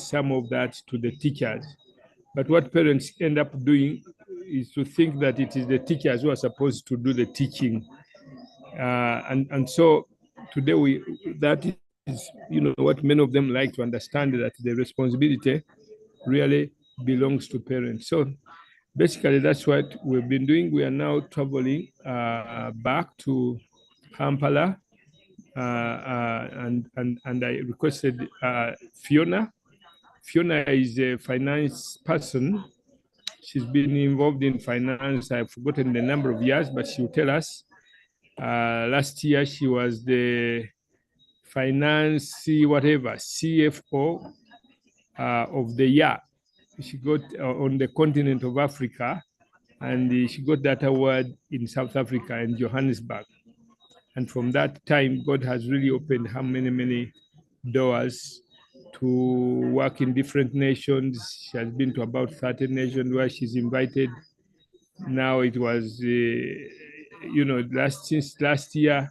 some of that to the teachers. But what parents end up doing is to think that it is the teachers who are supposed to do the teaching. And so today that is, what many of them like to understand, that the responsibility really belongs to parents. So basically, that's what we've been doing. We are now traveling back to Kampala, and I requested Fiona. Fiona is a finance person. She's been involved in finance. I've forgotten the number of years, but she'll tell us. Last year, she was the finance CFO of the year. She got on the continent of Africa, and she got that award in South Africa, in Johannesburg. And from that time, God has really opened her many doors to work in different nations. She has been to about 30 nations where she's invited. Now it was, since last year,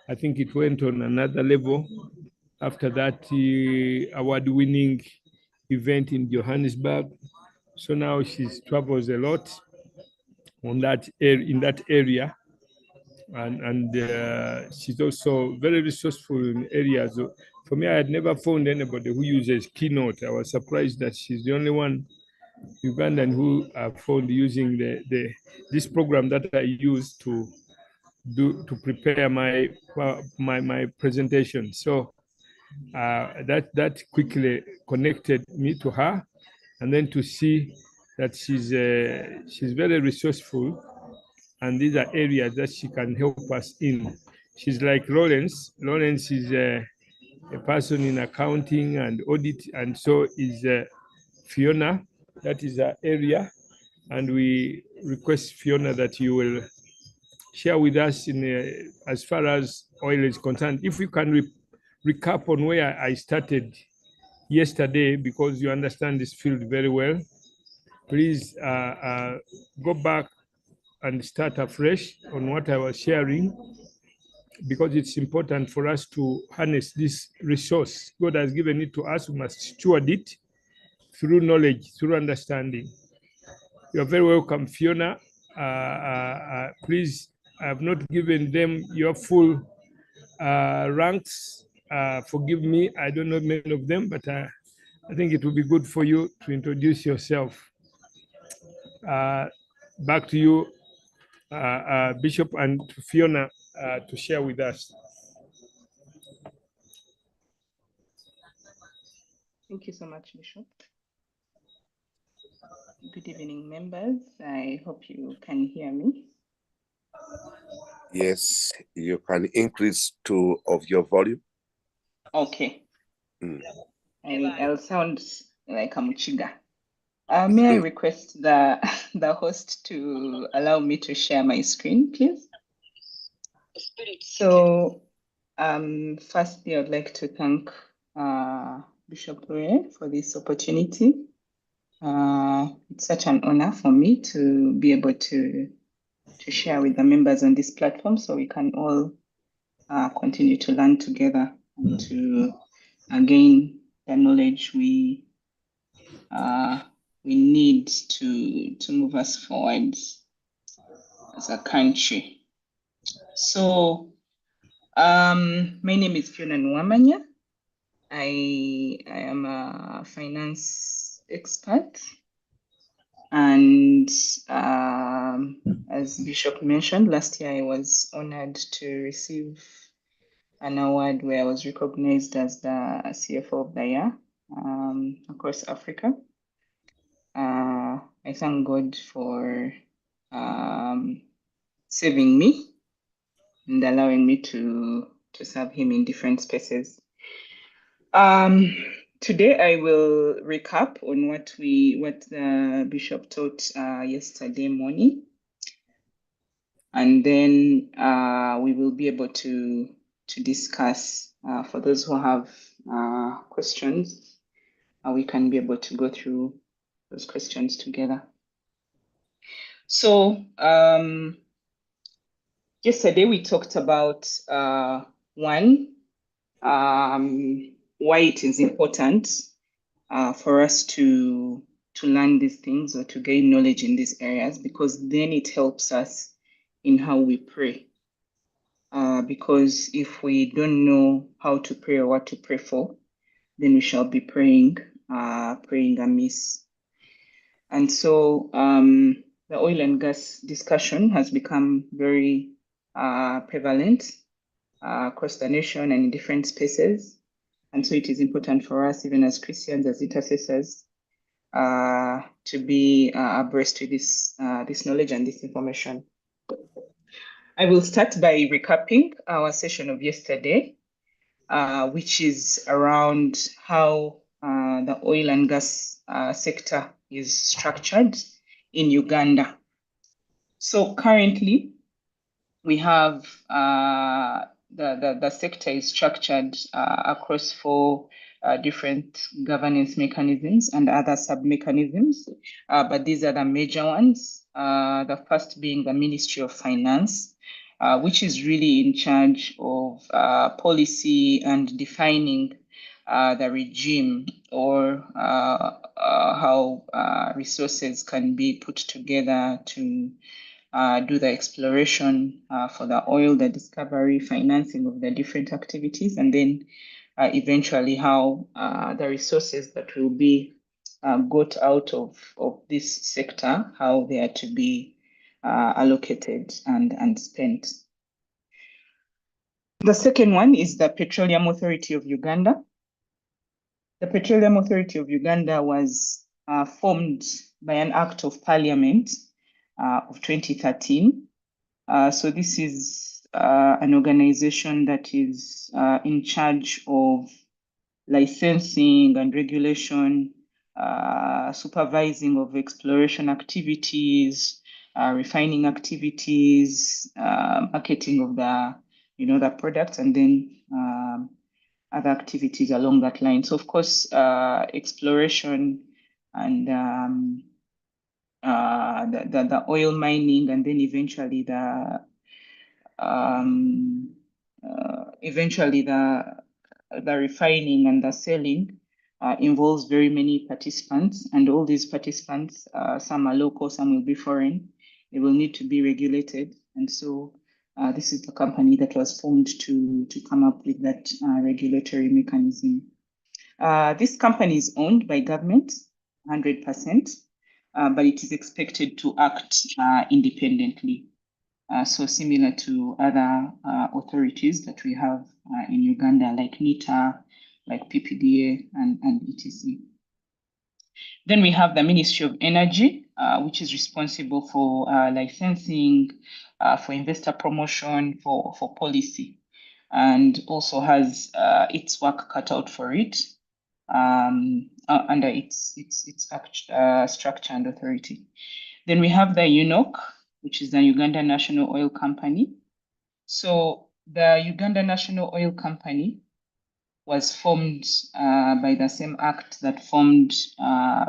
I think it went on another level. After that award-winning event in Johannesburg. So now she travels a lot in that area. And she's also very resourceful in areas. For me, I had never found anybody who uses Keynote. I was surprised that she's the only one Ugandan who I found using this program that I use to prepare my presentation. So that quickly connected me to her, and then to see that she's very resourceful. And these are areas that she can help us in. She's like Lawrence. Lawrence is a person in accounting and audit, and so is Fiona. That is her area. And we request, Fiona, that you will share with us as far as oil is concerned. If we can recap on where I started yesterday, because you understand this field very well, please go back and start afresh on what I was sharing, because it's important for us to harness this resource. God has given it to us. We must steward it through knowledge, through understanding. You're very welcome, Fiona. Please, I have not given them your full ranks. Forgive me, I don't know many of them, but I think it will be good for you to introduce yourself. Back to you, Bishop, and to Fiona to share with us. Thank you so much, Bishop. Good evening, members. I hope you can hear me. Yes, you can increase 2 of your volume. Okay. I'll sound like a Muchiga. May I request the host to allow me to share my screen, please? So, firstly, I'd like to thank Bishop Lwere for this opportunity. It's such an honor for me to be able to share with the members on this platform, so we can all continue to learn together and to gain the knowledge we need to move us forward as a country. So, my name is Fiona Nwamanya. I am a finance expert, and as Bishop mentioned, last year I was honored to receive an award where I was recognized as the CFO of the year across Africa. I thank God for saving me and allowing me to serve him in different spaces. Today I will recap on what the Bishop taught yesterday morning, and then we will be able to discuss. For those who have questions, we can be able to go through those questions together. So yesterday we talked about one, why it is important for us to learn these things or to gain knowledge in these areas, because then it helps us in how we pray. Because if we don't know how to pray or what to pray for, then we shall be praying amiss. And so the oil and gas discussion has become very prevalent across the nation and in different spaces. And so it is important for us, even as Christians, as intercessors, to be abreast with this knowledge and this information. I will start by recapping our session of yesterday, which is around how the oil and gas sector is structured in Uganda. So currently, we have the sector is structured across 4 different governance mechanisms and other sub-mechanisms, but these are the major ones. The first being the Ministry of Finance, which is really in charge of policy and defining the regime or how resources can be put together to do the exploration for the oil, the discovery, financing of the different activities, and then eventually how the resources that will be got out of this sector, how they are to be allocated and spent. The second one is the Petroleum Authority of Uganda. The Petroleum Authority of Uganda was formed by an act of parliament of 2013. So this is an organization that is in charge of licensing and regulation, supervising of exploration activities, refining activities, marketing of the products, and then other activities along that line. So of course, exploration and the oil mining, and then eventually the refining and the selling involves very many participants, and all these participants, some are local, some will be foreign. They will need to be regulated, and so this is the company that was formed to come up with that regulatory mechanism. This company is owned by government, 100%, but it is expected to act independently. So similar to other authorities that we have in Uganda, like NITA, like PPDA, and ETC. Then we have the Ministry of Energy, which is responsible for licensing, for investor promotion, for policy, and also has its work cut out for it under its structure and authority. Then we have the UNOC, which is the Uganda National Oil Company. So the Uganda National Oil Company was formed by the same act that formed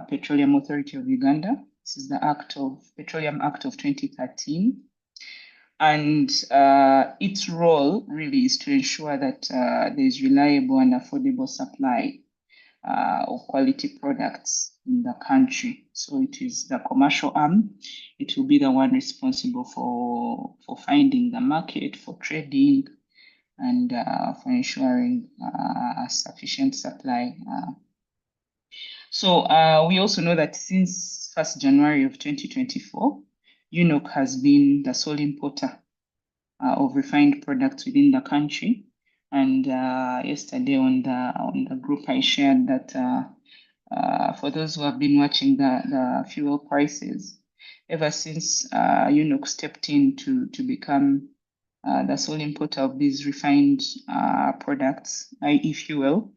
Petroleum Authority of Uganda. This is the Petroleum Act of 2013. And its role really is to ensure that there is reliable and affordable supply of quality products in the country. So it is the commercial arm. It will be the one responsible for finding the market, for trading, and for ensuring sufficient supply. So we also know that since 1st January of 2024, UNOC has been the sole importer of refined products within the country. And yesterday on the group, I shared that for those who have been watching the fuel prices, ever since UNOC stepped in to become the sole importer of these refined products, i.e. fuel,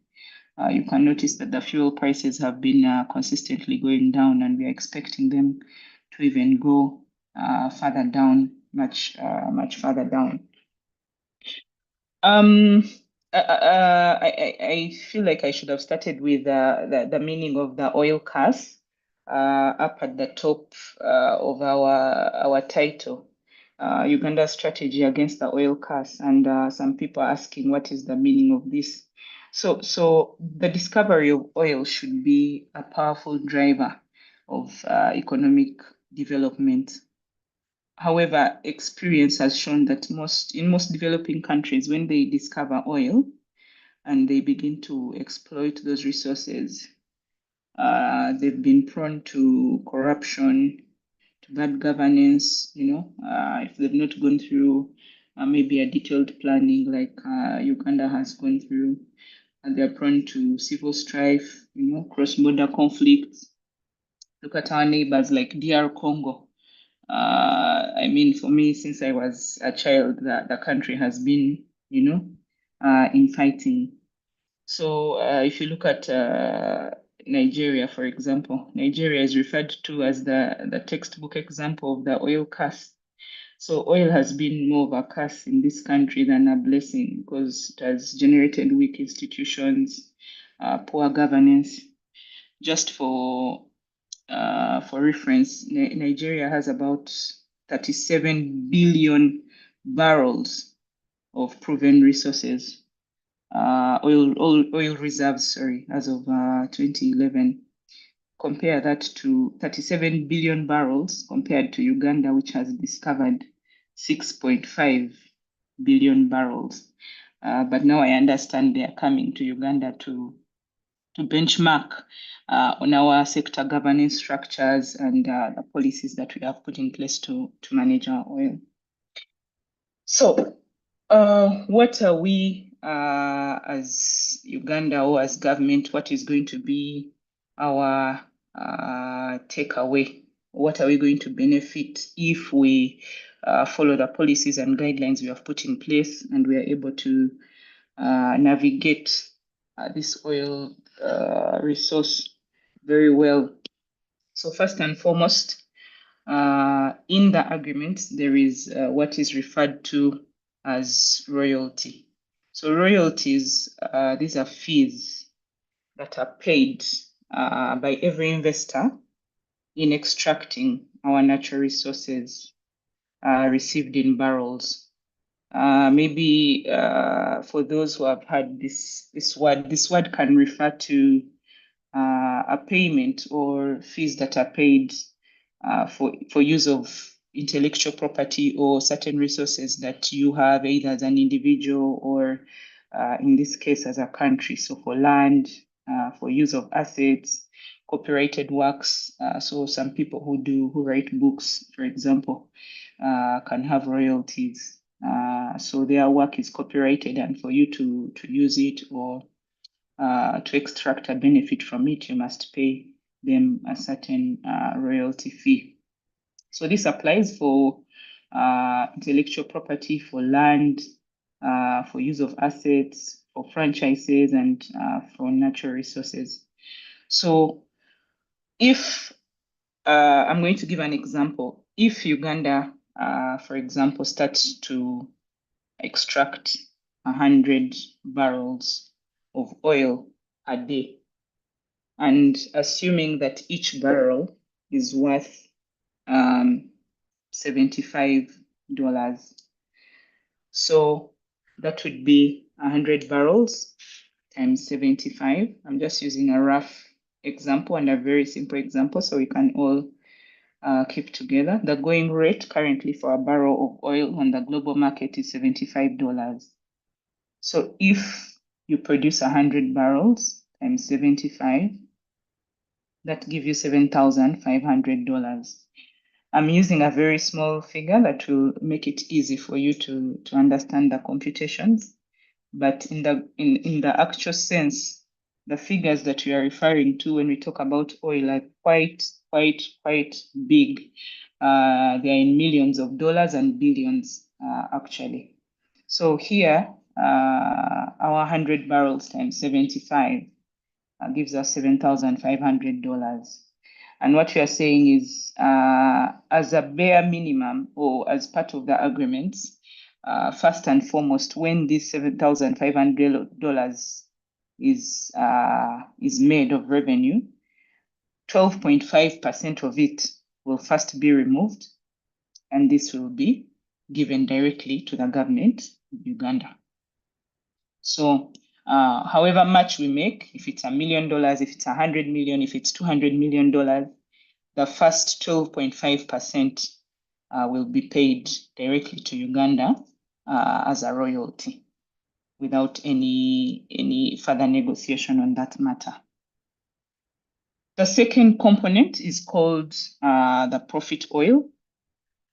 you can notice that the fuel prices have been consistently going down, and we are expecting them to even go further down, much further down. I feel like I should have started with the meaning of the oil curse up at the top of our title, Uganda's strategy against the oil curse, and some people are asking what is the meaning of this. So the discovery of oil should be a powerful driver of economic development. However, experience has shown that in most developing countries, when they discover oil and they begin to exploit those resources, they've been prone to corruption, to bad governance. If they've not gone through maybe a detailed planning like Uganda has gone through, and they're prone to civil strife, cross-border conflicts. Look at our neighbors like DR Congo. I mean, for me, since I was a child, the country has been, infighting. So if you look at Nigeria, for example, Nigeria is referred to as the textbook example of the oil curse. So oil has been more of a curse in this country than a blessing because it has generated weak institutions, poor governance. Just for reference, Nigeria has about 37 billion barrels of proven resources, oil reserves, sorry, as of 2011. Compare that to 37 billion barrels compared to Uganda, which has discovered 6.5 billion barrels. But now I understand they are coming to Uganda to benchmark on our sector governance structures and the policies that we have put in place to manage our oil. So what are we as Uganda or as government, what is going to be our takeaway? What are we going to benefit if we follow the policies and guidelines we have put in place and we are able to navigate this oil resource very well? So first and foremost, in the agreement, there is what is referred to as royalty. So royalties, these are fees that are paid by every investor in extracting our natural resources received in barrels. Maybe for those who have heard this word can refer to a payment or fees that are paid for use of intellectual property or certain resources that you have either as an individual or in this case as a country. So for land, for use of assets, copyrighted works. So some people who write books, for example, can have royalties. So their work is copyrighted, and for you to use it or to extract a benefit from it, you must pay them a certain royalty fee. So this applies for intellectual property, for land, for use of assets, for franchises, and for natural resources. So if I'm going to give an example, if Uganda, for example, starts to extract 100 barrels of oil a day, and assuming that each barrel is worth $75, so that would be 100 barrels times 75. I'm just using a rough example and a very simple example so we can all keep together. The going rate currently for a barrel of oil on the global market is $75. So if you produce 100 barrels times 75, that gives you $7,500. I'm using a very small figure that will make it easy for you to understand the computations. But in the actual sense, the figures that we are referring to when we talk about oil are quite big. They are in millions of dollars and billions actually. So here, our 100 barrels times 75 gives us $7,500. And what we are saying is, as a bare minimum or as part of the agreements, first and foremost, when this $7,500 is made of revenue, 12.5% of it will first be removed, and this will be given directly to the government of Uganda. So However much we make, if it's $1 million, if it's 100 million, if it's $200 million, the first 12.5% will be paid directly to Uganda as a royalty without any further negotiation on that matter. The second component is called the profit oil,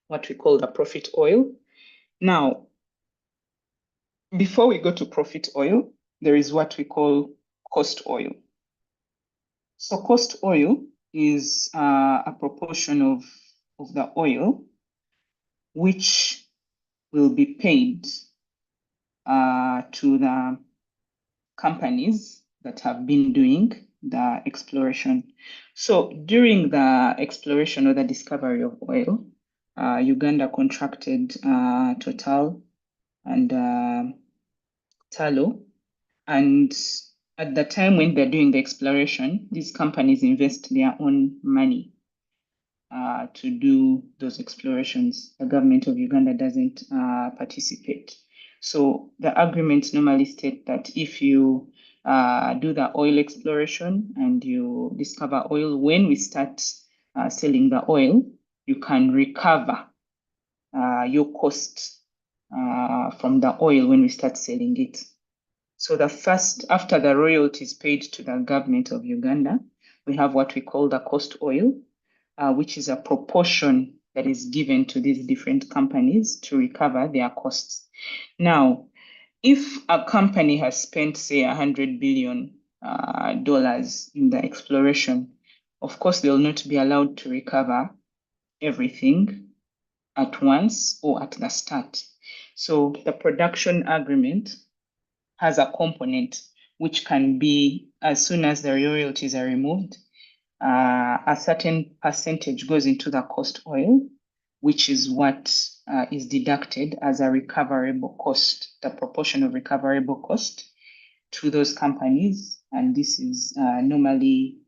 what we call the profit oil. Now, before we go to profit oil, there is what we call cost oil. So cost oil is a proportion of the oil which will be paid to the companies that have been doing the exploration. So during the exploration or the discovery of oil, Uganda contracted Total and Tullow, and at the time when they're doing the exploration, these companies invest their own money to do those explorations. The government of Uganda doesn't participate. So the agreements normally state that if you do the oil exploration and you discover oil, when we start selling the oil, you can recover your cost from the oil when we start selling it. So the first, after the royalties paid to the government of Uganda, we have what we call the cost oil, which is a proportion that is given to these different companies to recover their costs. Now, if a company has spent, say, $100 billion in the exploration, of course, they'll not be allowed to recover everything at once or at the start. So the production agreement has a component which can be, as soon as the royalties are removed, a certain percentage goes into the cost oil, which is what is deducted as a recoverable cost, the proportion of recoverable cost to those companies. And this is normally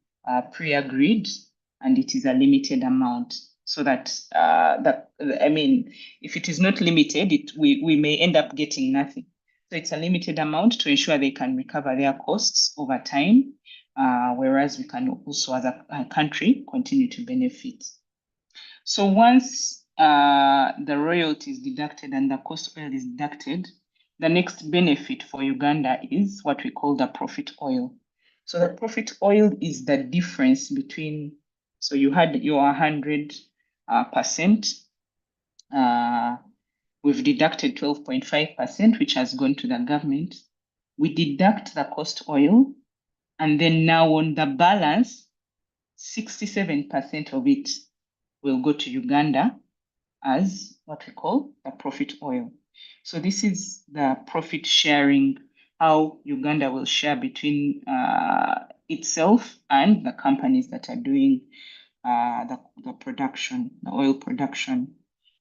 pre-agreed, and it is a limited amount. So that, if it is not limited, we may end up getting nothing. So it's a limited amount to ensure they can recover their costs over time, whereas we can also, as a country, continue to benefit. So once the royalty is deducted and the cost oil is deducted, the next benefit for Uganda is what we call the profit oil. So the profit oil is the difference between, so you had your 100%, we've deducted 12.5%, which has gone to the government. We deduct the cost oil, and then now on the balance, 67% of it will go to Uganda as what we call the profit oil. So this is the profit sharing, how Uganda will share between itself and the companies that are doing the production, the oil production.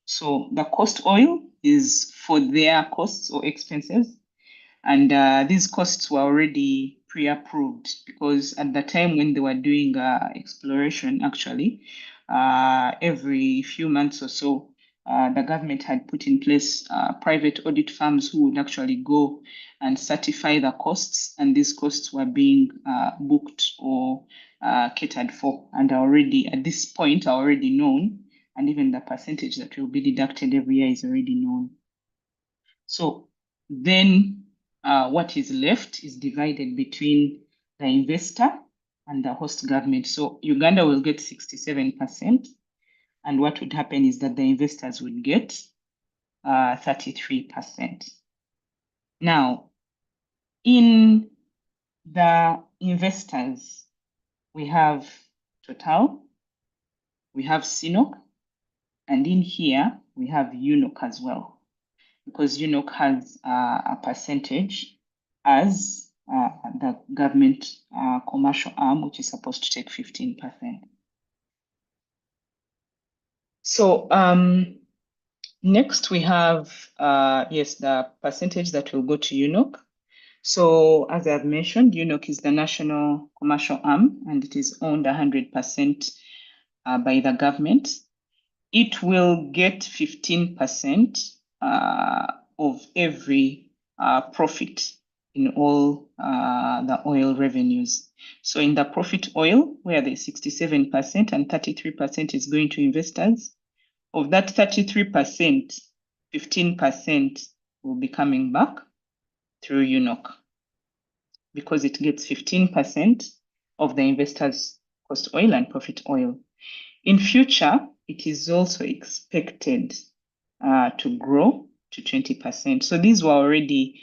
So the cost oil is for their costs or expenses. And these costs were already pre-approved, because at the time when they were doing exploration, actually, every few months or so, the government had put in place private audit firms who would actually go and certify the costs, and these costs were being booked or catered for, and already at this point are already known, and even the percentage that will be deducted every year is already known. So then what is left is divided between the investor and the host government. So Uganda will get 67%. And what would happen is that the investors would get 33%. Now, in the investors, we have Total, we have CNOOC, and in here, we have UNOC as well, because UNOC has a percentage as the government commercial arm, which is supposed to take 15%. So next we have, the percentage that will go to UNOC. So as I've mentioned, UNOC is the national commercial arm, and it is owned 100% by the government. It will get 15% of every profit in all the oil revenues. So in the profit oil, where the 67% and 33% is going to investors, of that 33%, 15% will be coming back through UNOC, because it gets 15% of the investors' cost oil and profit oil. In future, it is also expected to grow to 20%. So these were already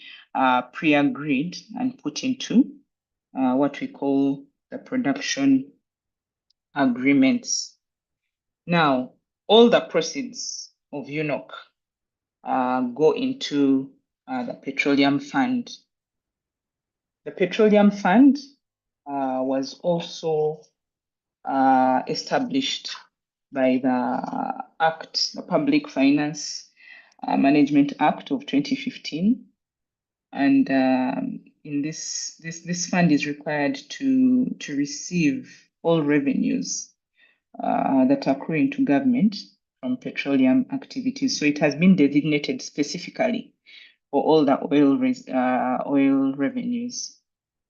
pre-agreed and put into what we call the production agreements. Now, all the proceeds of UNOC go into the petroleum fund. The petroleum fund was also established by the Act, the Public Finance Management Act of 2015. And in this fund is required to receive all revenues that accrue into government from petroleum activities. So it has been designated specifically for all the oil revenues.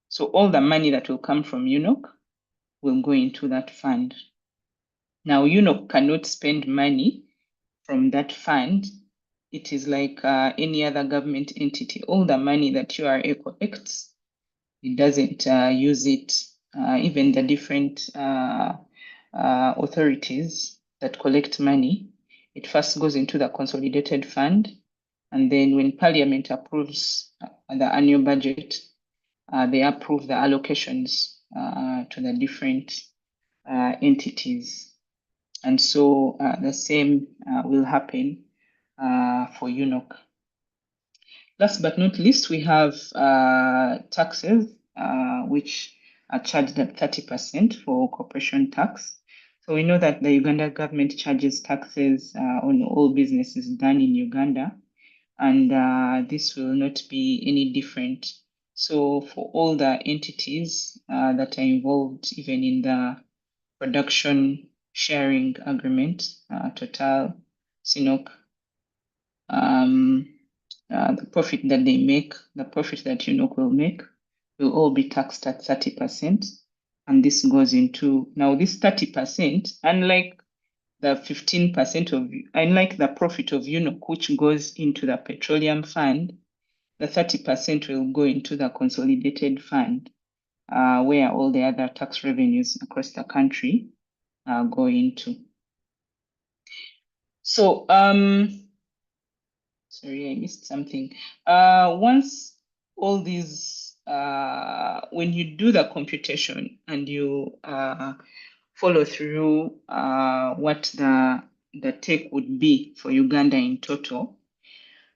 So all the money that will come from UNOC will go into that fund. Now, UNOC cannot spend money from that fund. It is like any other government entity. All the money that URA collects, it doesn't use it. Even the different authorities that collect money, it first goes into the consolidated fund. And then when Parliament approves the annual budget, they approve the allocations to the different entities. And so the same will happen for UNOC. Last but not least, we have taxes, which are charged at 30% for corporation tax. So we know that the Uganda government charges taxes on all businesses done in Uganda, and this will not be any different. So for all the entities that are involved, even in the production sharing agreement, Total, Sinok, the profit that they make, the profit that UNOC will make, will all be taxed at 30%. And this goes into, now this 30%, unlike the 15% of, unlike the profit of UNOC, which goes into the petroleum fund, the 30% will go into the consolidated fund, where all the other tax revenues across the country go into. So, sorry, I missed something. Once all these, when you do the computation and you follow through what the take would be for Uganda in total,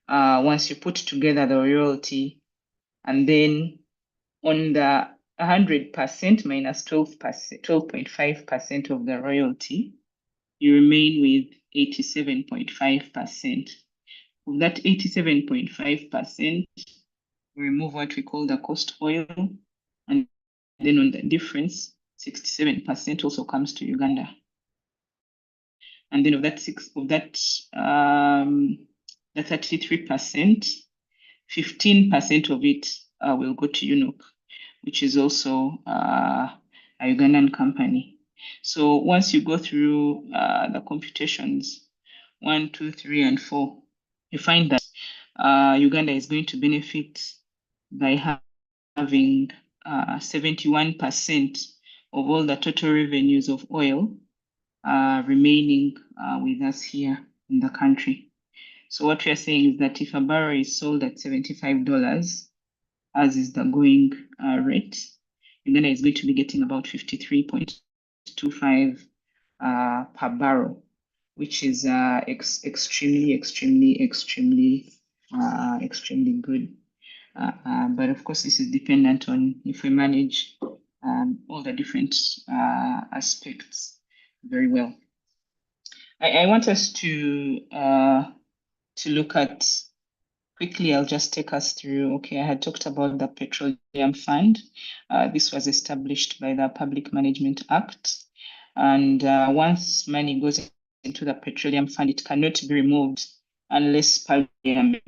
once you put together the royalty, and then on the 100% minus 12.5% of the royalty, you remain with 87.5%. Of that 87.5%, we remove what we call the cost oil, and then on the difference, 67% also comes to Uganda. And then of that the 33%, 15% of it will go to UNOC, which is also a Ugandan company. So once you go through the computations, 1, 2, 3, and 4, you find that Uganda is going to benefit by having 71% of all the total revenues of oil remaining with us here in the country. So what we are saying is that if a barrel is sold at $75, as is the going rate, Uganda is going to be getting about 53.25 per barrel, which is extremely good. But of course, this is dependent on if we manage all the different aspects very well. I want us to look at quickly. I'll just take us through. Okay, I had talked about the Petroleum Fund. This was established by the Public Management Act, and once money goes into the Petroleum Fund, it cannot be removed unless Parliament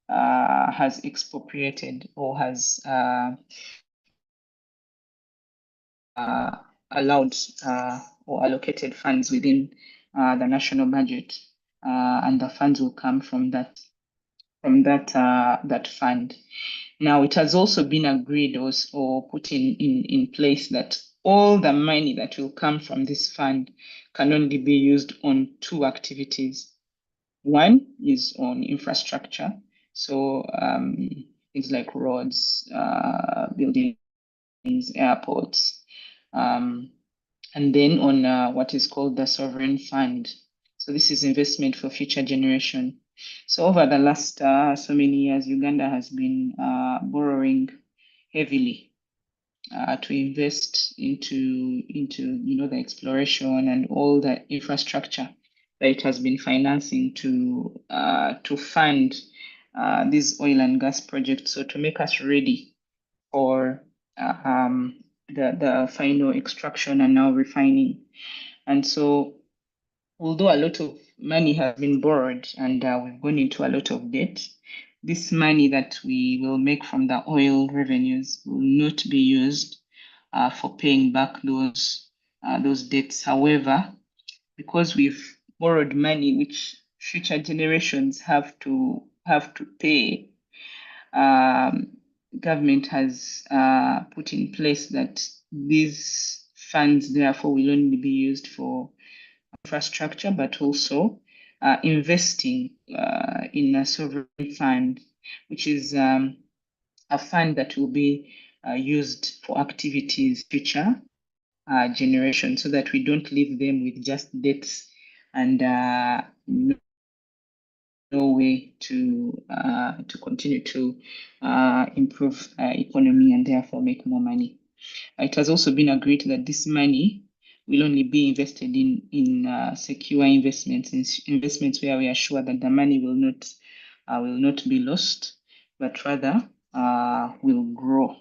has expropriated or has allowed or allocated funds within the national budget, and the funds will come from that fund. Now, it has also been agreed or put in place that all the money that will come from this fund can only be used on two activities. One is on infrastructure, so things like roads, buildings, airports, and then on what is called the sovereign fund. So this is investment for future generation. So over the last so many years, Uganda has been borrowing heavily to invest into the exploration and all the infrastructure that it has been financing to fund these oil and gas projects. So to make us ready for the final extraction and now refining. And so, although a lot of money has been borrowed and we've gone into a lot of debt, this money that we will make from the oil revenues will not be used for paying back those debts. However, because we've borrowed money which future generations have to pay, government has put in place that these funds therefore will only be used for infrastructure, but also investing in a sovereign fund, which is a fund that will be used for activities future generations, so that we don't leave them with just debts and no way to continue to improve economy and therefore make more money. It has also been agreed that this money will only be invested in secure investments, investments where we are sure that the money will not be lost, but rather will grow.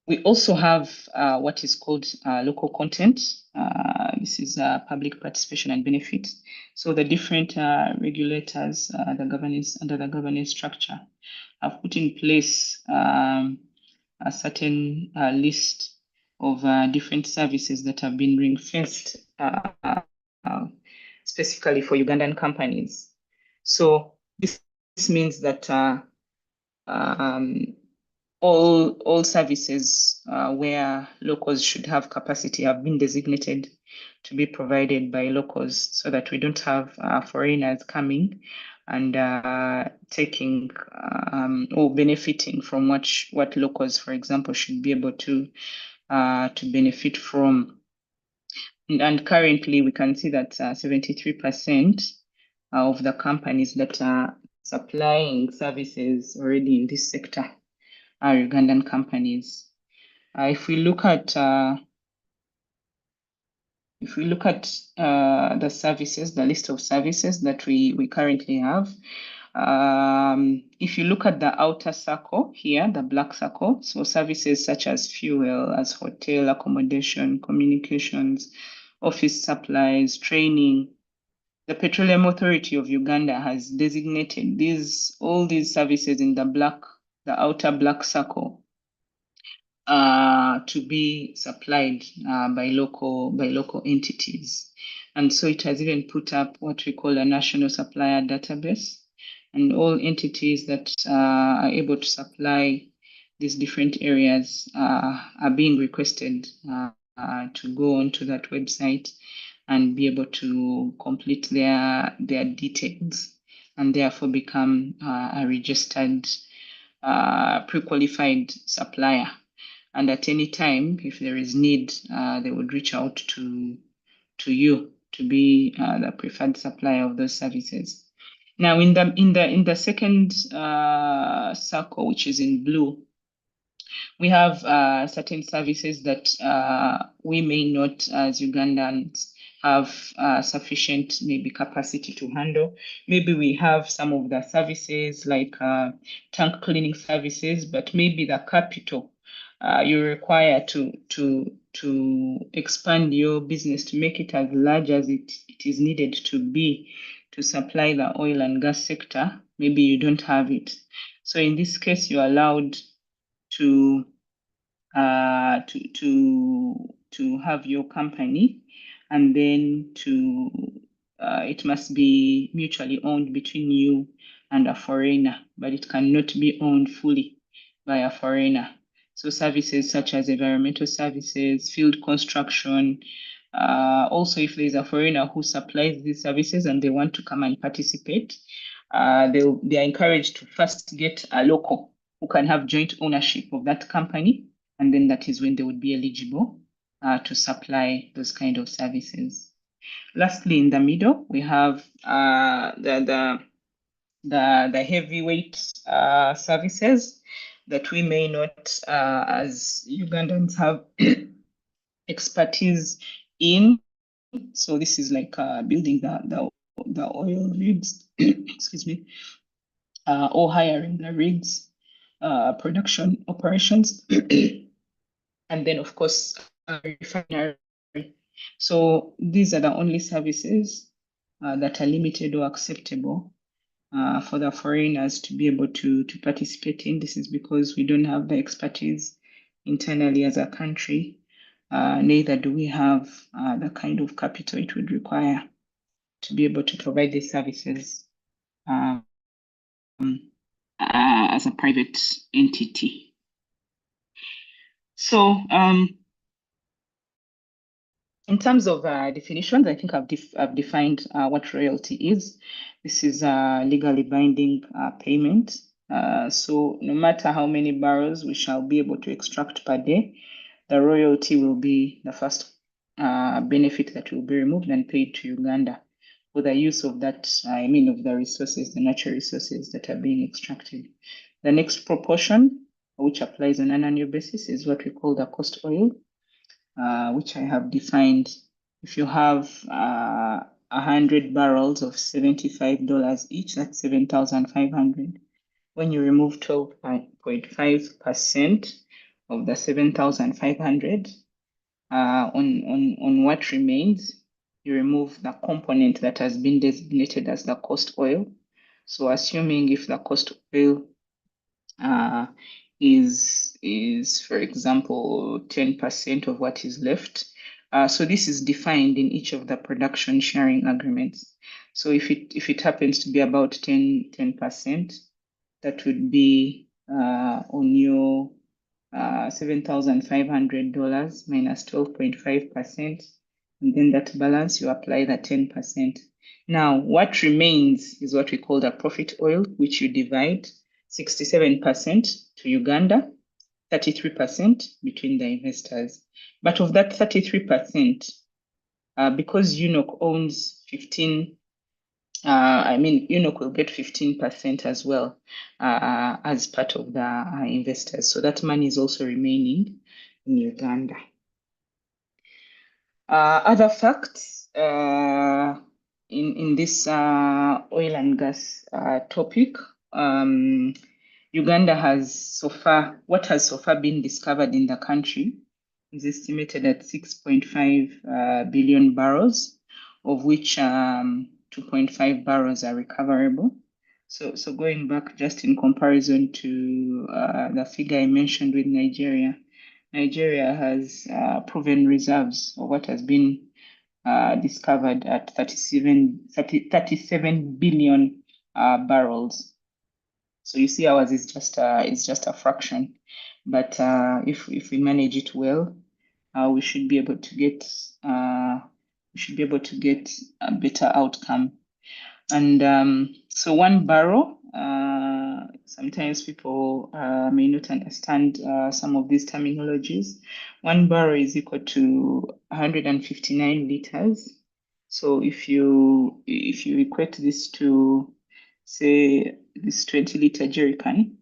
We also have what is called local content. This is public participation and benefit. So the different regulators, the governance under the governance structure, have put in place a certain list of different services that have been ring-fenced specifically for Ugandan companies. So this means that all services where locals should have capacity have been designated to be provided by locals, so that we don't have foreigners coming and taking or benefiting from what locals, for example, should be able to benefit from. And currently, we can see that 73% of the companies that are supplying services already in this sector are Ugandan companies. If we look at the services, the list of services that we currently have, if you look at the outer circle here, the black circle, so services such as fuel, as hotel accommodation, communications, office supplies, training, the Petroleum Authority of Uganda has designated all these services in the outer black circle to be supplied by local entities. And so it has even put up what we call a national supplier database, and all entities that are able to supply these different areas are being requested to go onto that website and be able to complete their details and therefore become a registered pre-qualified supplier. And at any time, if there is need, they would reach out to you to be the preferred supplier of those services. Now, in the second circle, which is in blue, we have certain services that we may not, as Ugandans, have sufficient maybe capacity to handle. Maybe we have some of the services like tank cleaning services, but maybe the capital you require to expand your business to make it as large as it is needed to be, to supply the oil and gas sector, maybe you don't have it. So in this case, you're allowed to have your company, and then it must be mutually owned between you and a foreigner, but it cannot be owned fully by a foreigner. So services such as environmental services, field construction, also if there's a foreigner who supplies these services and they want to come and participate, they are encouraged to first get a local who can have joint ownership of that company, and then that is when they would be eligible to supply those kind of services. Lastly, in the middle, we have the heavyweight services that we may not, as Ugandans, have expertise in. So this is like building the oil rigs, excuse me, or hiring the rigs, production operations, and then of course refinery. So these are the only services that are limited or acceptable for the foreigners to be able to participate in. This is because we don't have the expertise internally as a country. Neither do we have the kind of capital it would require to be able to provide these services as a private entity. So in terms of definitions, I think I've defined what royalty is. This is a legally binding payment. So no matter how many barrels we shall be able to extract per day, the royalty will be the first benefit that will be removed and paid to Uganda for the use of that, of the resources, the natural resources that are being extracted. The next proportion, which applies on an annual basis, is what we call the cost oil, which I have defined. If you have 100 barrels of $75 each, that's 7,500. When you remove 12.5% of the 7,500, on what remains, you remove the component that has been designated as the cost oil. So assuming if the cost oil is for example 10% of what is left. So this is defined in each of the production sharing agreements. So if it happens to be about 10%, that would be on your $7,500 minus 12.5%, and then that balance you apply the 10%. Now what remains is what we call the profit oil, which you divide 67% to Uganda, 33% between the investors. But of that 33%, because UNOC owns 15, UNOC will get 15% as well as part of the investors. So that money is also remaining in Uganda. Other facts in this oil and gas topic. Uganda has what has so far been discovered in the country is estimated at 6.5 billion barrels, of which 2.5 barrels are recoverable. So going back just in comparison to the figure I mentioned with Nigeria, Nigeria has proven reserves of what has been discovered at 37 billion barrels. So you see, ours is just a fraction, but if we manage it well, we should be able to get a better outcome. And so 1 barrel. Sometimes people may not understand some of these terminologies. 1 barrel is equal to 159 liters. So if you equate this to, say, this 20-liter jerry can,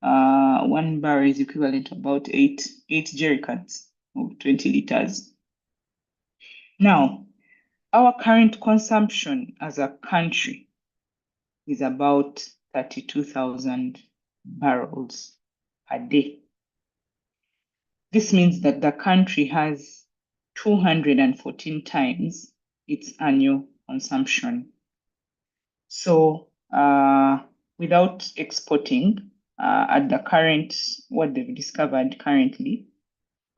1 barrel is equivalent to about eight jerry cans of 20 liters. Now, our current consumption as a country is about 32,000 barrels a day. This means that the country has 214 times its annual consumption So without exporting, at the current, what they've discovered currently,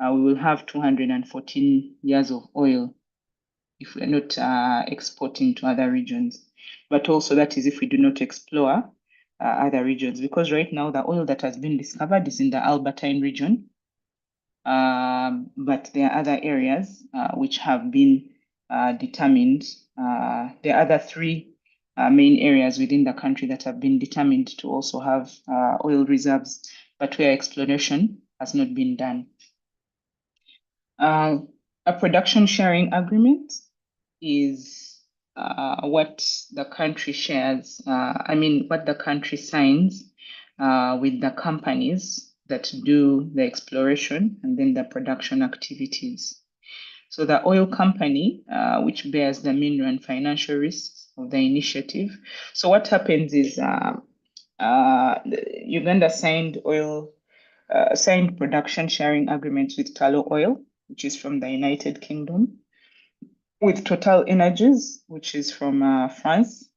we will have 214 years of oil if we're not exporting to other regions. But also that is if we do not explore other regions, because right now the oil that has been discovered is in the Albertine region. But there are other areas which have been determined. There are other three main areas within the country that have been determined to also have oil reserves, but where exploration has not been done. A production sharing agreement is what the country shares, what the country signs with the companies that do the exploration and then the production activities. So the oil company, which bears the mineral and financial risks of the initiative. So what happens is Uganda signed production sharing agreements with Tullow Oil, which is from the United Kingdom, with Total Energies, which is from France,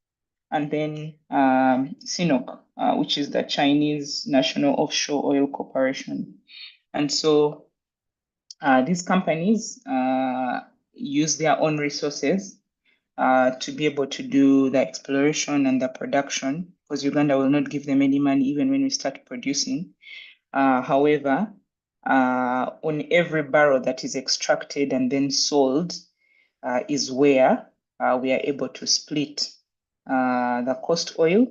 and then CNOOC, which is the Chinese National Offshore Oil Corporation. And so these companies use their own resources to be able to do the exploration and the production, because Uganda will not give them any money even when we start producing. However, on every barrel that is extracted and then sold is where we are able to split the cost oil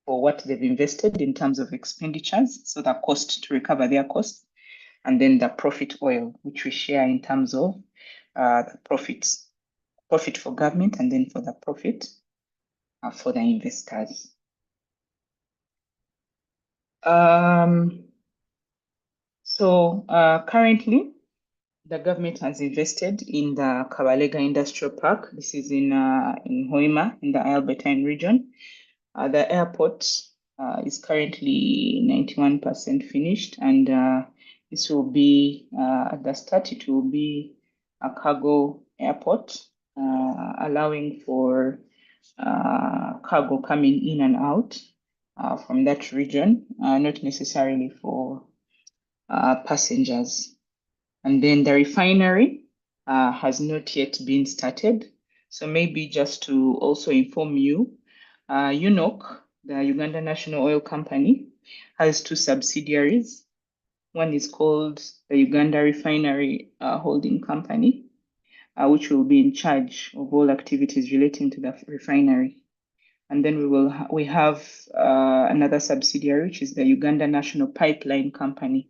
for what they've invested in terms of expenditures, so the cost to recover their costs, and then the profit oil, which we share in terms of the profit for government and then for the profit for the investors. So currently, the government has invested in the Kabalega Industrial Park. This is in Hoima, in the Albertine region. The airport is currently 91% finished, and this will be, at the start, it will be a cargo airport, allowing for cargo coming in and out from that region, not necessarily for passengers. And then the refinery has not yet been started. So maybe just to also inform you, UNOC, the Uganda National Oil Company, has two subsidiaries. One is called the Uganda Refinery Holding Company, which will be in charge of all activities relating to the refinery. And then we have another subsidiary, which is the Uganda National Pipeline Company.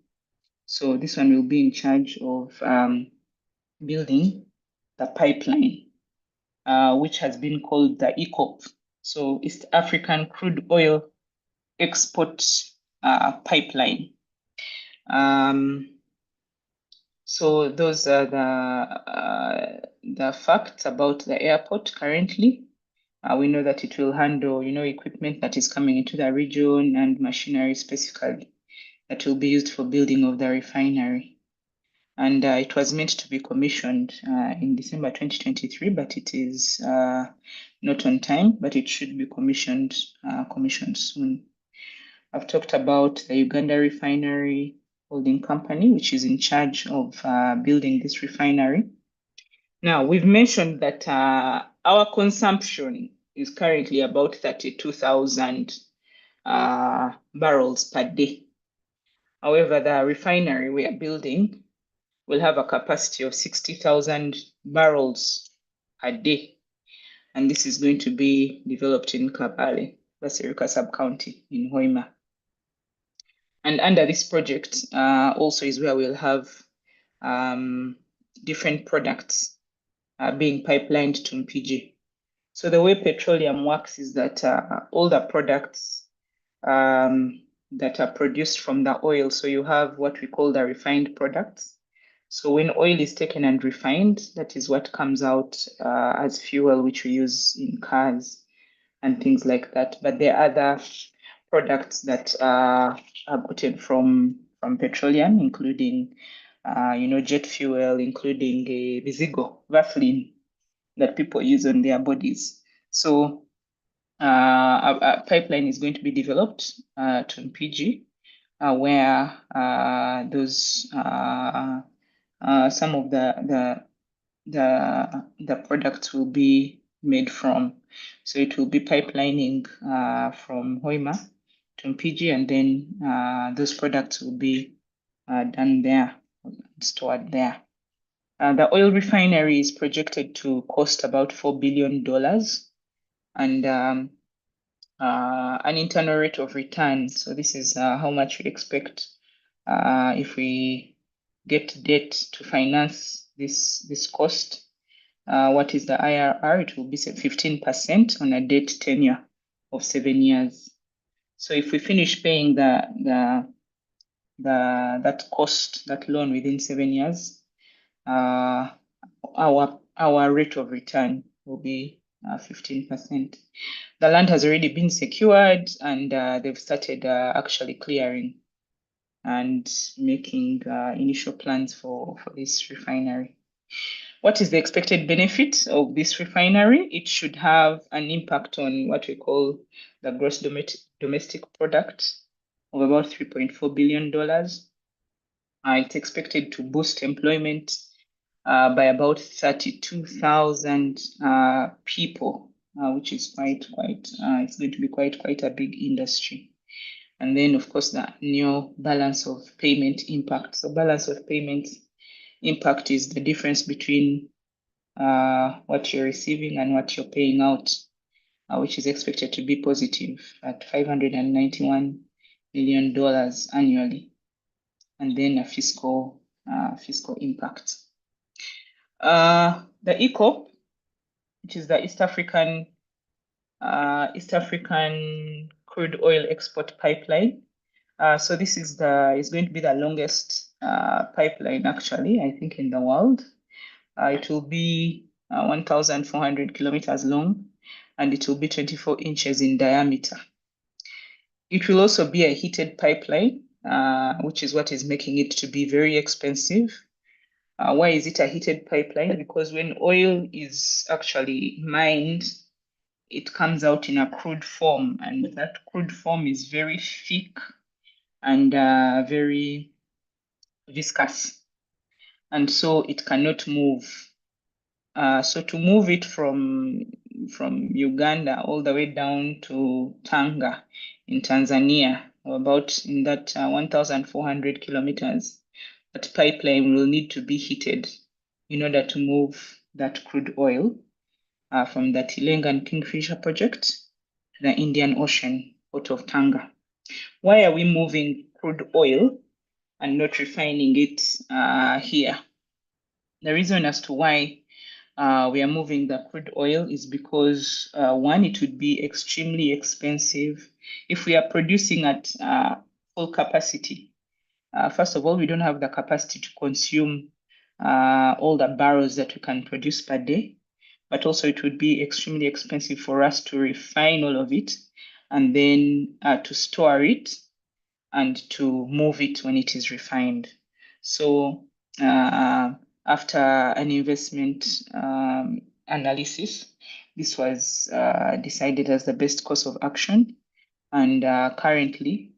So this one will be in charge of building the pipeline, which has been called the EACOP, so East African Crude Oil Export Pipeline. So those are the facts about the airport currently. We know that it will handle, equipment that is coming into the region and machinery specifically that will be used for building of the refinery. And it was meant to be commissioned in December 2023, but it is not on time, but it should be commissioned soon. I've talked about the Uganda Refinery Holding Company, which is in charge of building this refinery. Now, we've mentioned that our consumption is currently about 32,000 barrels per day. However, the refinery we are building will have a capacity of 60,000 barrels a day. And this is going to be developed in Kabale, Basirika sub-county in Hoima. And under this project also is where we'll have different products being pipelined to Mpigi. So the way petroleum works is that all the products that are produced from the oil, so you have what we call the refined products. So when oil is taken and refined, that is what comes out as fuel, which we use in cars and things like that. But there are other products that are gotten from petroleum, including, jet fuel, including Vizigo, Vaseline, that people use on their bodies. So a pipeline is going to be developed to Mpigi, where those some of the products will be made from. So it will be pipelining from Hoima to Mpigi, and then those products will be done there, stored there. The oil refinery is projected to cost about $4 billion, and an internal rate of return. So this is how much we expect if we get debt to finance this cost. What is the IRR? It will be 15% on a debt tenure of 7 years. So if we finish paying that cost, that loan within 7 years, our rate of return will be 15%. The land has already been secured, and they've started actually clearing and making initial plans for this refinery. What is the expected benefit of this refinery? It should have an impact on what we call the gross domestic product of about $3.4 billion. It's expected to boost employment by about 32,000 people, which is quite it's going to be quite a big industry. And then, of course, the new balance of payment impact. So balance of payment impact is the difference between what you're receiving and what you're paying out, which is expected to be positive at $591 million annually. And then a fiscal impact. The EACOP, which is the East African crude oil export pipeline. So this is going to be the longest pipeline, actually, I think, in the world. It will be 1,400 kilometers long, and it will be 24 inches in diameter. It will also be a heated pipeline, which is what is making it to be very expensive. Why is it a heated pipeline? Because when oil is actually mined, it comes out in a crude form, and that crude form is very thick and very viscous, and so it cannot move. So to move it from Uganda all the way down to Tanga in Tanzania, about in that 1,400 kilometers, that pipeline will need to be heated in order to move that crude oil from the Tilenga and Kingfisher project to the Indian Ocean port of Tanga. Why are we moving crude oil and not refining it here? The reason as to why we are moving the crude oil is because one, it would be extremely expensive if we are producing at full capacity. First of all, we don't have the capacity to consume all the barrels that we can produce per day, but also it would be extremely expensive for us to refine all of it and then to store it and to move it when it is refined. So after an investment analysis, this was decided as the best course of action. And currently,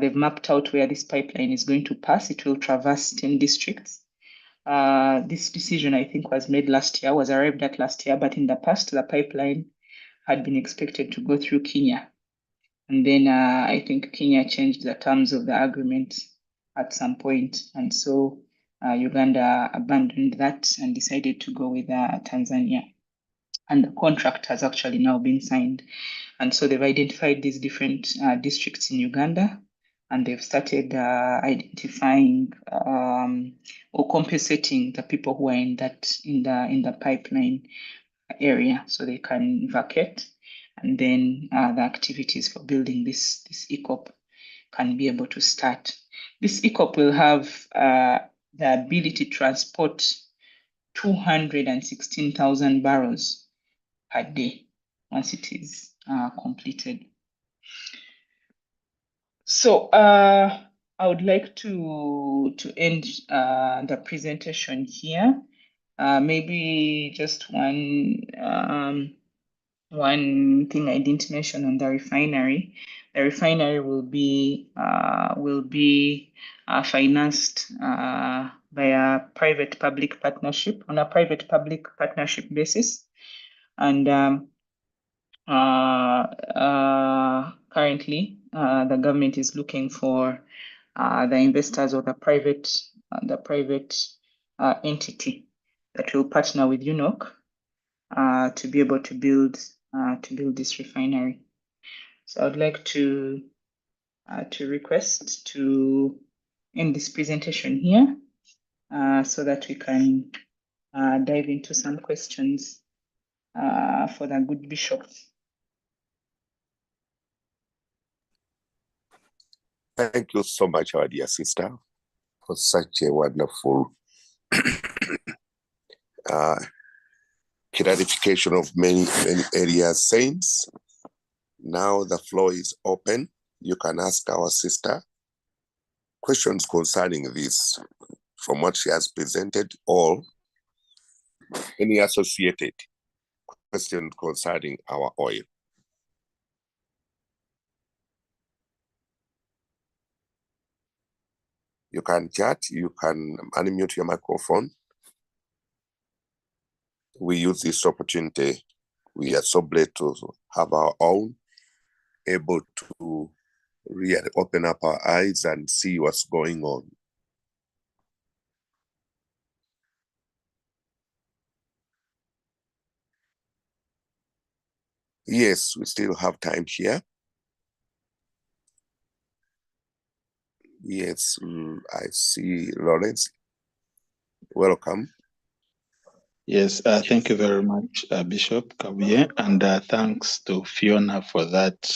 they've mapped out where this pipeline is going to pass. It will traverse 10 districts. This decision, I think, was arrived at last year, but in the past, the pipeline had been expected to go through Kenya. And then I think Kenya changed the terms of the agreement at some point. And so Uganda abandoned that and decided to go with Tanzania. And the contract has actually now been signed. And so they've identified these different districts in Uganda, and they've started identifying or compensating the people who are in the pipeline area, so they can vacate, and then the activities for building this EACOP can be able to start. This EACOP will have the ability to transport 216,000 barrels per day once it is completed. So I would like to end the presentation here. Maybe just one one thing I didn't mention on the refinery. The refinery will be financed by a private-public partnership on a private-public partnership basis, and currently the government is looking for the investors or the private entity that will partner with UNOC to be able to build this refinery. So I'd like to request to end this presentation here so that we can dive into some questions for the good bishop. Thank you so much, our dear sister, for such a wonderful clarification of many areas. Saints, now the floor is open. You can ask our sister questions concerning this from what she has presented, or any associated questions concerning our oil. You can chat, you can unmute your microphone. We use this opportunity. We are so blessed to have our own, able to really open up our eyes and see what's going on. Yes, we still have time here. Yes, I see Lawrence. Welcome. Yes, thank you very much, Bishop Kabuye, and thanks to Fiona for that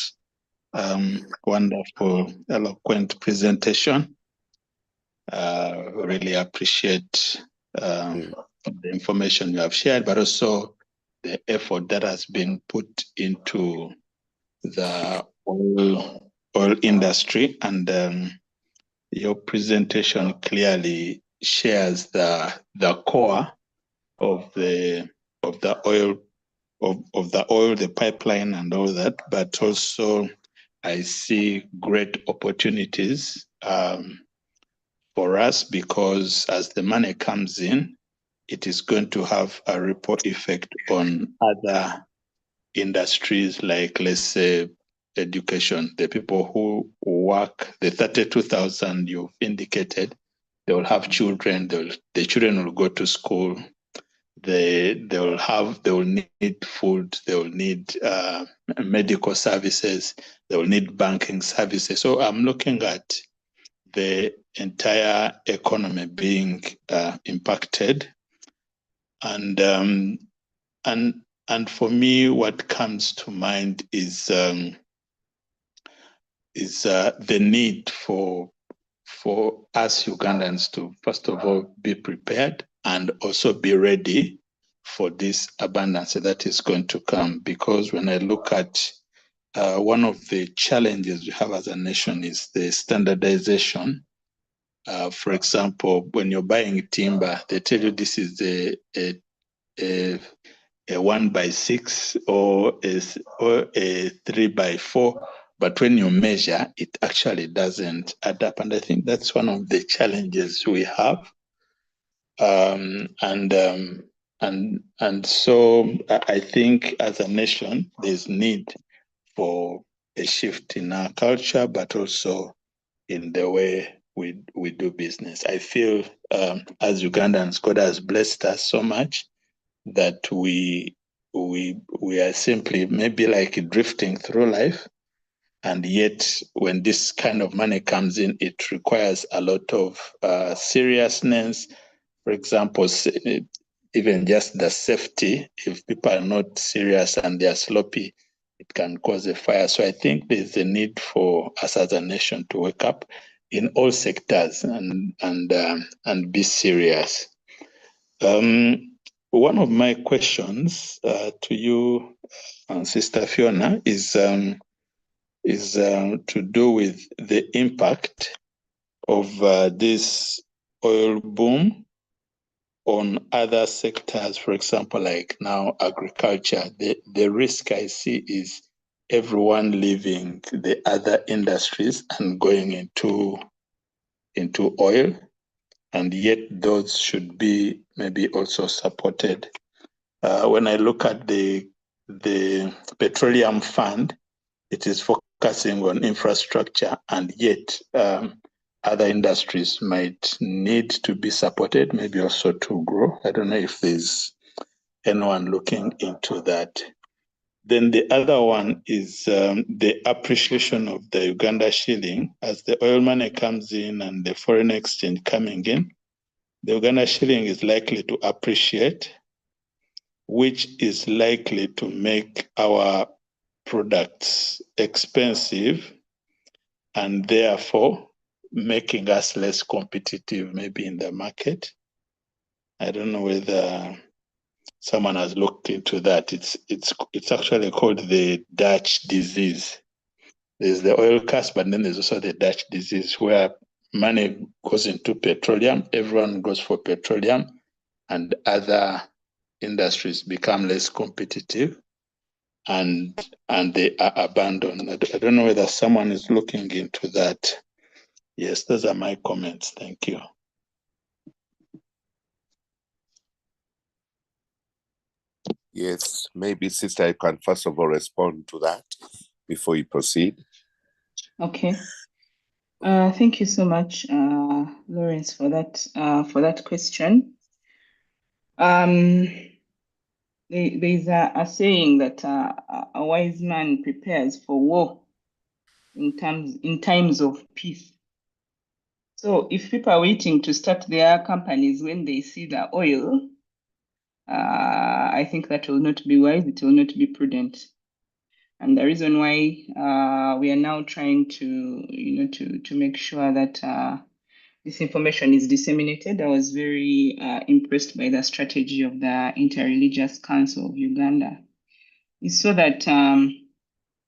wonderful, eloquent presentation. Really appreciate the information you have shared, but also the effort that has been put into the oil industry, and your presentation clearly shares the core of the oil, the pipeline and all that, but also I see great opportunities for us, because as the money comes in, it is going to have a ripple effect on other industries, like, let's say, education. The people who work, the 32,000 you've indicated, they will have children. The children will go to school. They will need food. They will need medical services. They will need banking services. So I'm looking at the entire economy being impacted, and for me, what comes to mind is the need for us Ugandans to, first of all, be prepared and also be ready for this abundance that is going to come. Because when I look at one of the challenges we have as a nation is the standardization. For example, when you're buying timber, they tell you this is a 1x6 or a 3x4, but when you measure, it actually doesn't add up. And I think that's one of the challenges we have. And so I think as a nation, there's need for a shift in our culture, but also in the way we do business. I feel as Ugandans, God has blessed us so much that we are simply maybe like drifting through life. And yet, when this kind of money comes in, it requires a lot of seriousness. For example, even just the safety, if people are not serious and they are sloppy, it can cause a fire. So I think there's a need for us as a nation to wake up in all sectors and be serious. One of my questions to you, Sister Fiona, is to do with the impact of this oil boom on other sectors, for example, like now agriculture, the risk I see is everyone leaving the other industries and going into oil, and yet those should be maybe also supported. When I look at the petroleum fund, it is focusing on infrastructure, and yet other industries might need to be supported, maybe also to grow. I don't know if there's anyone looking into that. Then the other one is the appreciation of the Uganda shilling. As the oil money comes in and the foreign exchange coming in, the Uganda shilling is likely to appreciate, which is likely to make our products expensive and therefore making us less competitive maybe in the market. I don't know whether someone has looked into that. It's actually called the Dutch disease. There's the oil curse, but then there's also the Dutch disease, where money goes into petroleum, everyone goes for petroleum, and other industries become less competitive and they are abandoned. I don't know whether someone is looking into that. Yes, those are my comments. Thank you. Yes, maybe sister, I can first of all respond to that before you proceed. Okay. Thank you so much, Lawrence, for that question. There's a saying that a wise man prepares for war in times of peace. So if people are waiting to start their companies when they see the oil, I think that will not be wise. It will not be prudent. And the reason why we are now trying to make sure that this information is disseminated. I was very impressed by the strategy of the Interreligious Council of Uganda. It's so that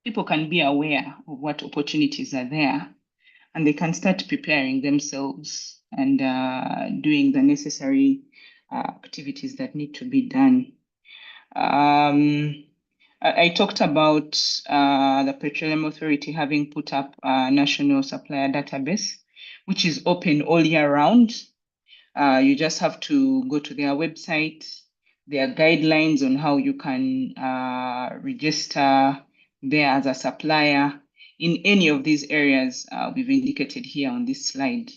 people can be aware of what opportunities are there, and they can start preparing themselves and doing the necessary activities that need to be done. I talked about the Petroleum Authority having put up a national supplier database, which is open all year round. You just have to go to their website. There are guidelines on how you can register there as a supplier in any of these areas we've indicated here on this slide.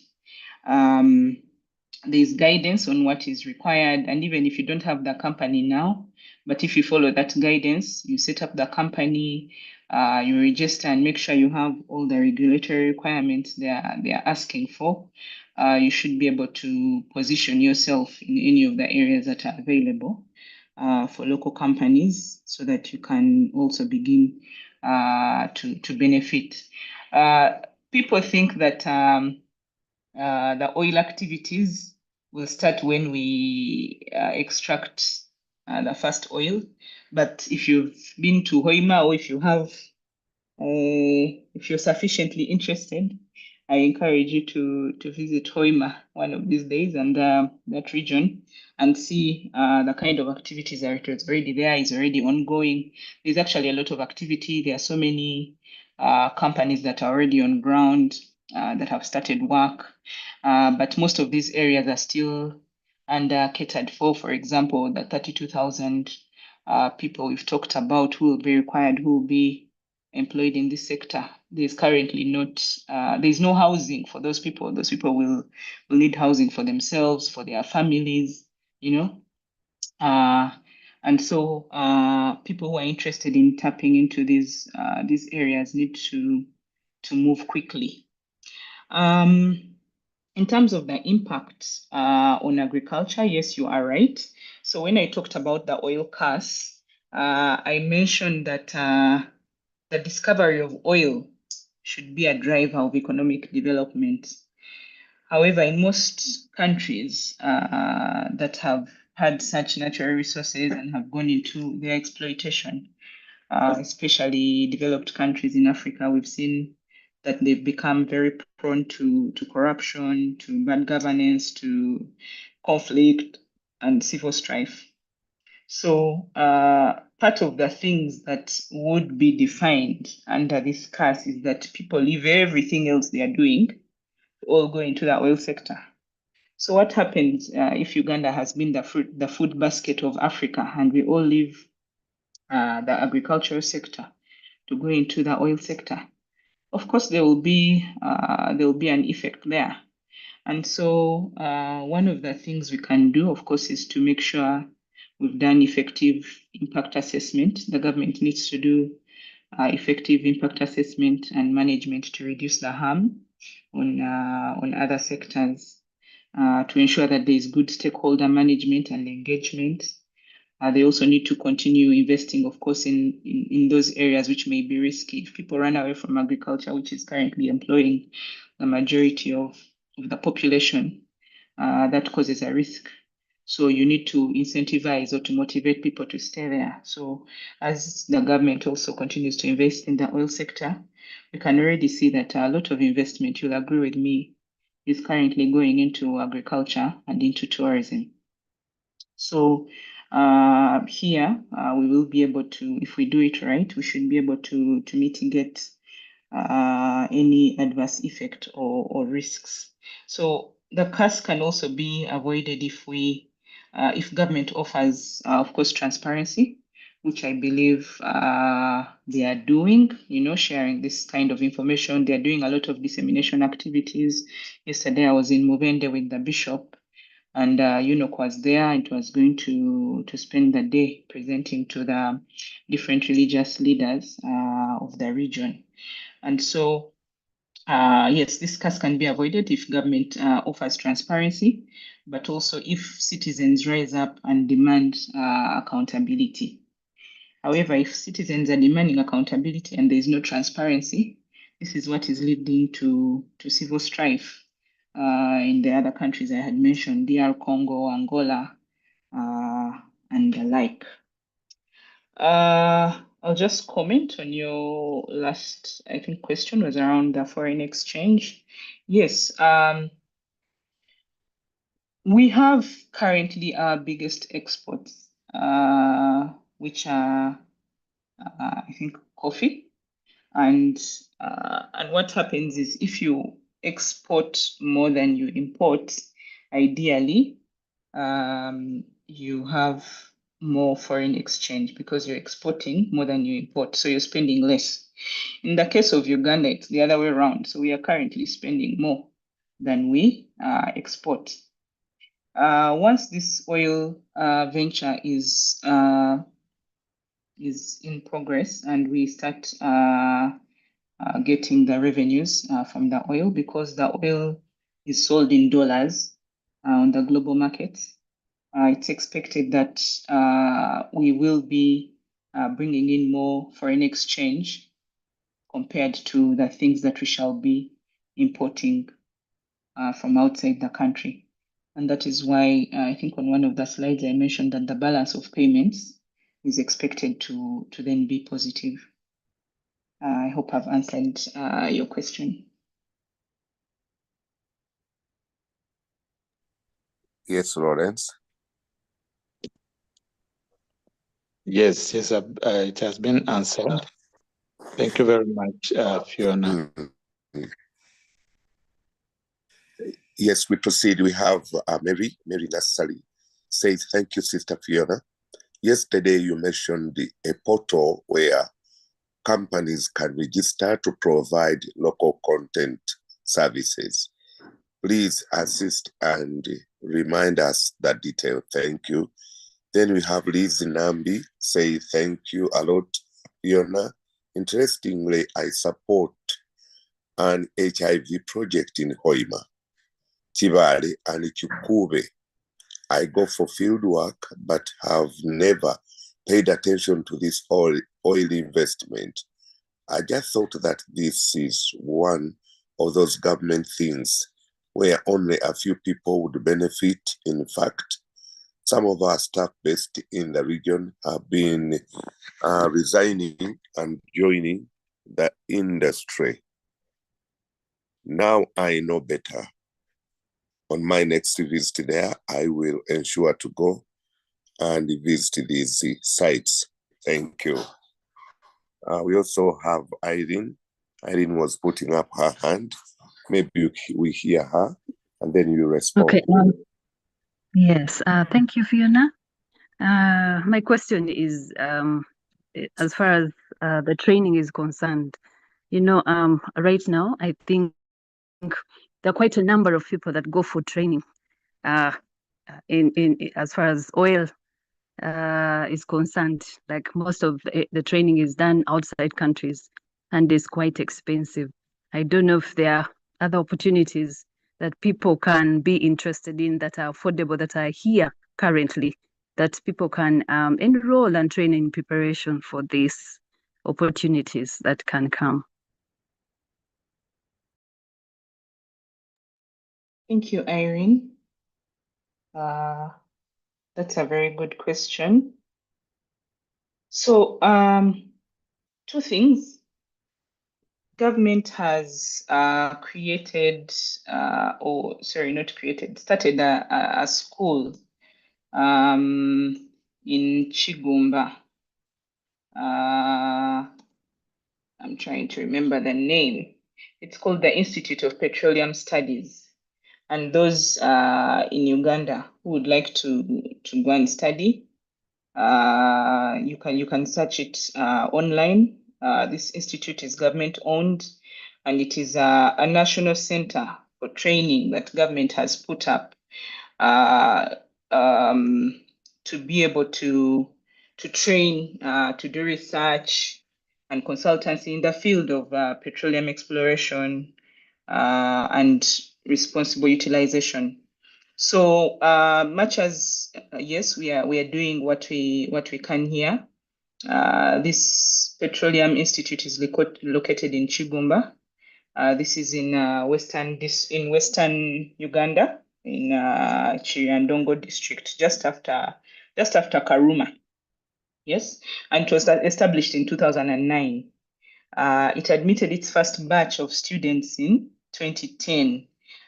There's guidance on what is required, and even if you don't have the company now, but if you follow that guidance, you set up the company, you register and make sure you have all the regulatory requirements they are asking for. You should be able to position yourself in any of the areas that are available for local companies, so that you can also begin to benefit. People think that the oil activities will start when we extract the first oil. But if you've been to Hoima, or if you're sufficiently interested, I encourage you to visit Hoima one of these days, and that region, and see the kind of activities that is already there, is already ongoing. There's actually a lot of activity. There are so many companies that are already on ground that have started work, but most of these areas are still under catered for. For example, the 32,000 people we've talked about who will be required, who will be employed in this sector. There's currently there's no housing for those people. Those people will need housing for themselves, for their families, and so people who are interested in tapping into these areas need to move quickly. In terms of the impact on agriculture, yes, you are right. So when I talked about the oil curse, I mentioned that the discovery of oil should be a driver of economic development. However, in most countries that have had such natural resources and have gone into their exploitation, especially developed countries in Africa, we've seen that they've become very prone to corruption, to bad governance, to conflict, and civil strife. So part of the things that would be defined under this CAS is that people leave everything else they are doing, all go into the oil sector. So what happens if Uganda has been the food basket of Africa and we all leave the agricultural sector to go into the oil sector? Of course, there will be an effect there. And so one of the things we can do, of course, is to make sure we've done effective impact assessment. The government needs to do effective impact assessment and management to reduce the harm on other sectors, to ensure that there is good stakeholder management and engagement. They also need to continue investing, of course, in those areas which may be risky. If people run away from agriculture, which is currently employing the majority of the population, that causes a risk. So you need to incentivize or to motivate people to stay there. So as the government also continues to invest in the oil sector, we can already see that a lot of investment, you'll agree with me, is currently going into agriculture and into tourism. So here we will be able to, if we do it right, we should be able to mitigate any adverse effect or risks. So the cost can also be avoided if government offers, of course, transparency, which I believe they are doing, sharing this kind of information. They're doing a lot of dissemination activities. Yesterday, I was in Mubende with the bishop, and UNOC was there. It was going to spend the day presenting to the different religious leaders of the region. And so, yes, this cost can be avoided if government offers transparency, but also if citizens rise up and demand accountability. However, if citizens are demanding accountability and there is no transparency, this is what is leading to civil strife in the other countries I had mentioned, DR Congo, Angola, and the like. I'll just comment on your last, I think, question was around the foreign exchange. Yes, we have currently our biggest exports, which are, I think, coffee. And what happens is if you export more than you import, ideally, you have more foreign exchange because you're exporting more than you import, so you're spending less. In the case of Uganda, it's the other way around. So we are currently spending more than we export. Once this oil venture is in progress and we start getting the revenues from the oil, because the oil is sold in dollars on the global market, it's expected that we will be bringing in more foreign exchange compared to the things that we shall be importing from outside the country. And that is why I think on one of the slides I mentioned that the balance of payments is expected to then be positive. I hope I've answered your question. Yes, Lawrence. Yes, it has been answered. Thank you very much, Fiona. Yes, we proceed. We have Mary Nassali says, thank you, Sister Fiona. Yesterday, you mentioned a portal where companies can register to provide local content services. Please assist and remind us that detail. Thank you. Then we have Liz Nambi say, thank you a lot, Fiona. Interestingly, I support an HIV project in Hoima, Chibale, and Chukube. I go for field work, but have never paid attention to this oil investment. I just thought that this is one of those government things where only a few people would benefit. In fact, some of our staff based in the region have been resigning and joining the industry. Now I know better. on my next visit there, I will ensure to go and visit these sites. Thank you. We also have Irene. Irene was putting up her hand. Maybe we hear her and then you respond. Okay. Yes. Thank you, Fiona. My question is, as far as the training is concerned, right now, I think there are quite a number of people that go for training in as far as oil is concerned. Like most of the training is done outside countries and is quite expensive. I don't know if there are other opportunities that people can be interested in that are affordable, that are here currently, that people can enroll and train in preparation for these opportunities that can come. Thank you, Irene. That's a very good question. So, two things. Government has started a school in Chigumba. I'm trying to remember the name. It's called the Institute of Petroleum Studies. And those in Uganda who would like to go and study, you can search it online. This institute is government owned, and it is a national center for training that government has put up to be able to train, to do research and consultancy in the field of petroleum exploration and responsible utilization. So much as yes, we are doing what we can here. This Petroleum Institute is located in Chigumba. This is in western Uganda, in Chiriandongo district, just after Karuma. Yes, and it was established in 2009. It admitted its first batch of students in 2010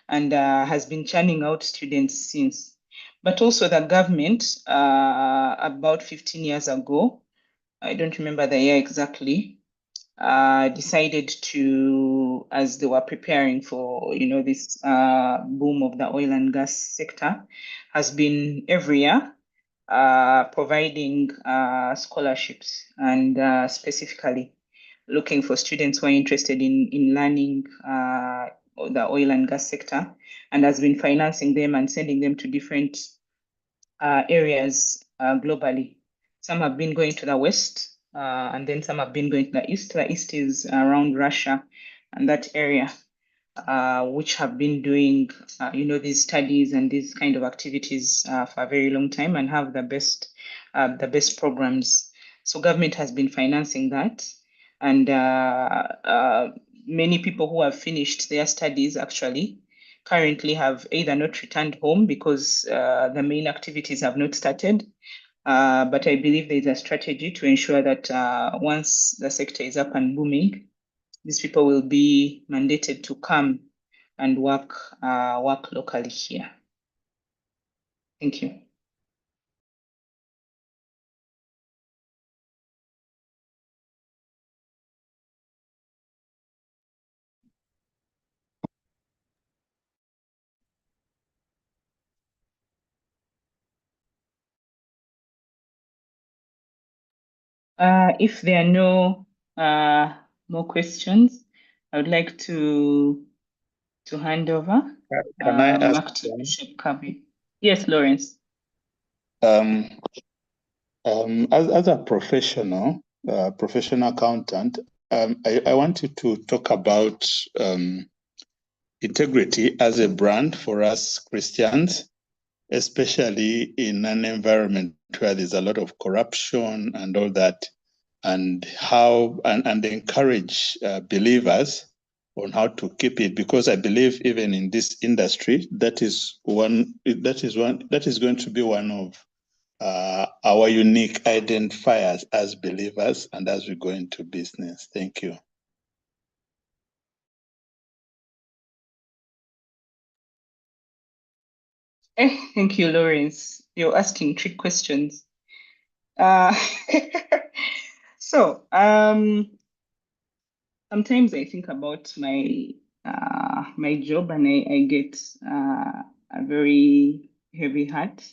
and has been churning out students since. But also the government, about 15 years ago, I don't remember the year exactly, decided to, as they were preparing for, this boom of the oil and gas sector, has been every year providing scholarships and specifically looking for students who are interested in learning the oil and gas sector, and has been financing them and sending them to different areas globally. Some have been going to the west, and then some have been going to the east. The east is around Russia and that area, which have been doing, these studies and these kind of activities for a very long time and have the best programs. So government has been financing that, and many people who have finished their studies actually currently have either not returned home because the main activities have not started. But I believe there is a strategy to ensure that once the sector is up and booming, these people will be mandated to come and work locally here. Thank you. If there are no more questions, I would like to hand over Can I ask back to Bishop Kabi. Yes, Lawrence. as a professional accountant, I want you to talk about integrity as a brand for us Christians, especially in an environment where there's a lot of corruption and all that, and how and encourage believers on how to keep it, because I believe even in this industry, that is going to be one of our unique identifiers as believers and as we go into business. Thank you. Thank you, Lawrence. You're asking trick questions. Uh, so, sometimes I think about my my job, and I get a very heavy heart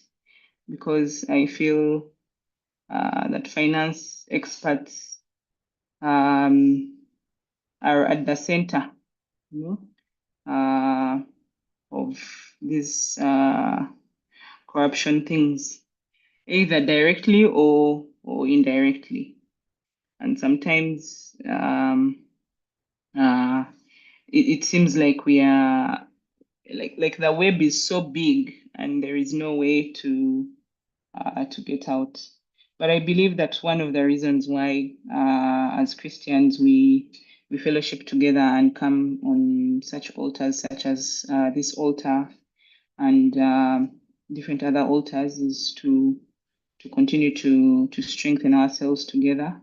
because I feel that finance experts are at the center, you know, of these corruption things, either directly or indirectly. And sometimes it seems like we are like the web is so big and there is no way to get out. But I believe that one of the reasons why, as Christians, we fellowship together and come on such altars, such as this altar and different other altars, is to continue to strengthen ourselves together,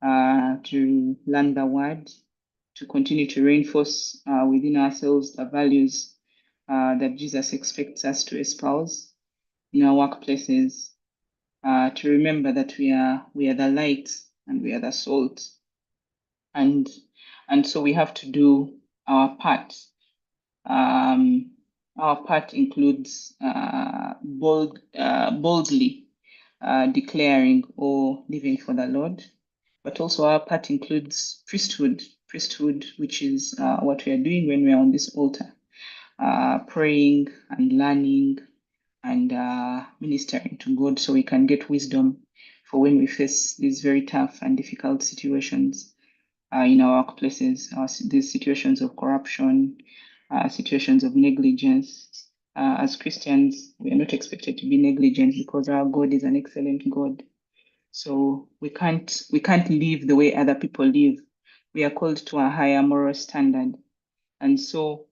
to learn the word, to continue to reinforce within ourselves the values that Jesus expects us to espouse in our workplaces, to remember that we are the light and we are the salt, and so we have to do our part. Our part includes boldly declaring or living for the Lord, but also our part includes priesthood, which is what we are doing when we are on this altar, praying and learning and ministering to God so we can get wisdom for when we face these very tough and difficult situations in our workplaces, these situations of corruption, situations of negligence. As Christians, we are not expected to be negligent because our God is an excellent God. So we can't live the way other people live. We are called to a higher moral standard. And so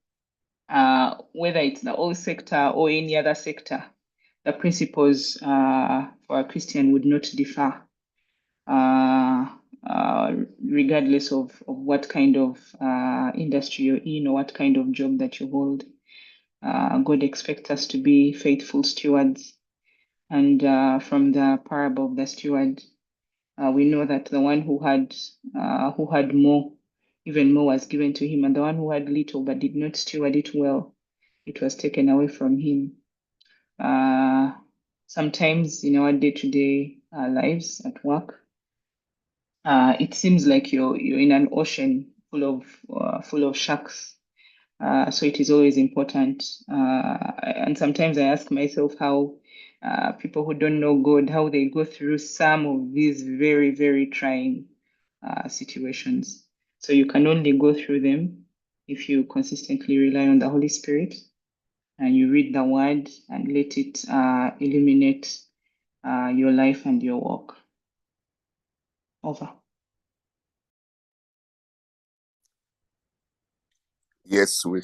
whether it's the oil sector or any other sector, the principles for a Christian would not differ, regardless of what kind of industry you're in or what kind of job that you hold. God expects us to be faithful stewards. And from the parable of the steward, we know that the one who had more, even more was given to him, and the one who had little but did not steward it well, it was taken away from him. Sometimes in our day-to-day lives at work, it seems like you're in an ocean full of sharks. So it is always important. And sometimes I ask myself how people who don't know God, how they go through some of these very, very trying situations. So you can only go through them if you consistently rely on the Holy Spirit and you read the word and let it illuminate your life and your work. Over. Yes, we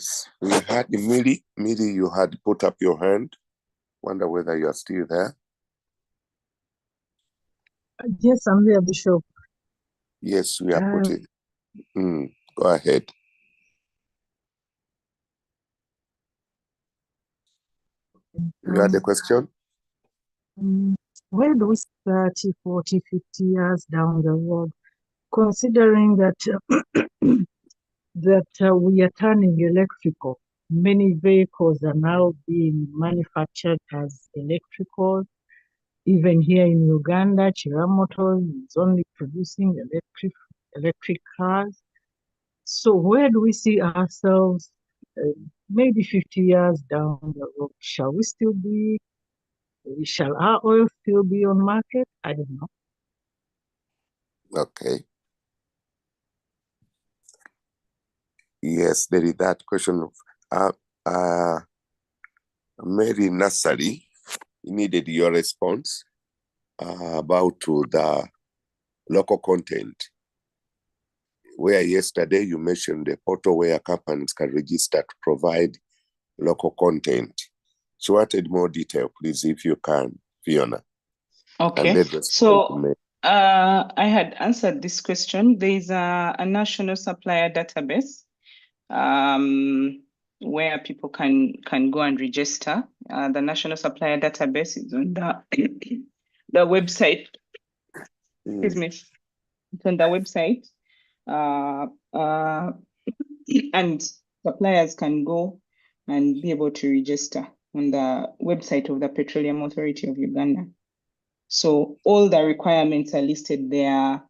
had Miri. Miri, you had put up your hand. Wonder whether you are still there. Yes, I'm there, Bishop. Yes, we are putting. Go ahead. You had a question? Where do we 30, 40, 50 years down the road, considering that we are turning electrical? Many vehicles are now being manufactured as electrical. Even here in Uganda, Chiramoto is only producing electric cars. So where do we see ourselves maybe 50 years down the road? Shall our oil still be on market? I don't know. Okay. Yes, there is that question of Mary Nursery needed your response about the local content, where yesterday you mentioned the portal where companies can register to provide local content. She wanted more detail, please, if you can, Fiona. Okay. So I had answered this question. There is a national supplier database. where people can go and register. The National Supplier Database is on the website. Excuse me. It's on the website. And suppliers can go and be able to register on the website of the Petroleum Authority of Uganda. So all the requirements are listed there.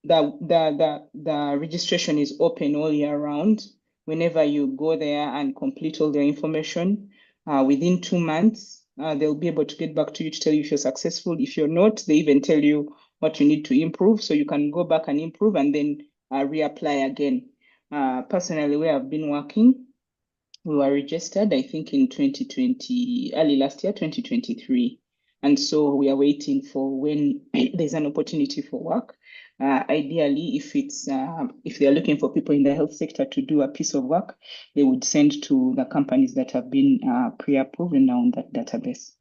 The registration is open all year round. Whenever you go there and complete all the information, within 2 months, they'll be able to get back to you to tell you if you're successful. If you're not, they even tell you what you need to improve. So you can go back and improve and then reapply again. Personally, where I've been working, we were registered, I think, in 2020, early last year, 2023. And so we are waiting for when there's an opportunity for work. Ideally, if they're looking for people in the health sector to do a piece of work, they would send to the companies that have been pre-approved and now on that database.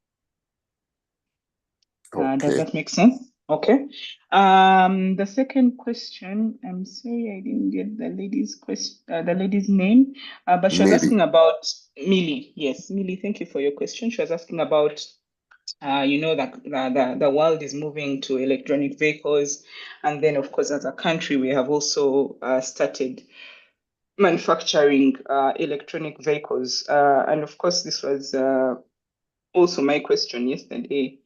Does that make sense? Okay. The second question, I'm sorry, I didn't get the lady's question, the lady's name, but she was asking about Millie. Yes, Millie, thank you for your question. She was asking about, that the world is moving to electronic vehicles, and then of course, as a country, we have also started manufacturing electronic vehicles, and of course, this was also my question yesterday.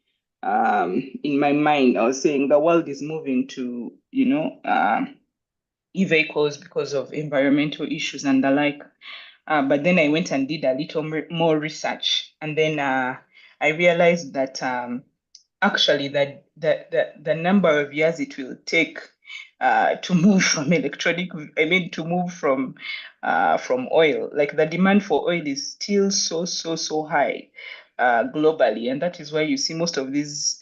In my mind, I was saying the world is moving to, e-vehicles because of environmental issues and the like. But then I went and did a little more research, and then I realized that actually the number of years it will take to move from to move from oil, like the demand for oil is still so high globally, and that is why you see most of these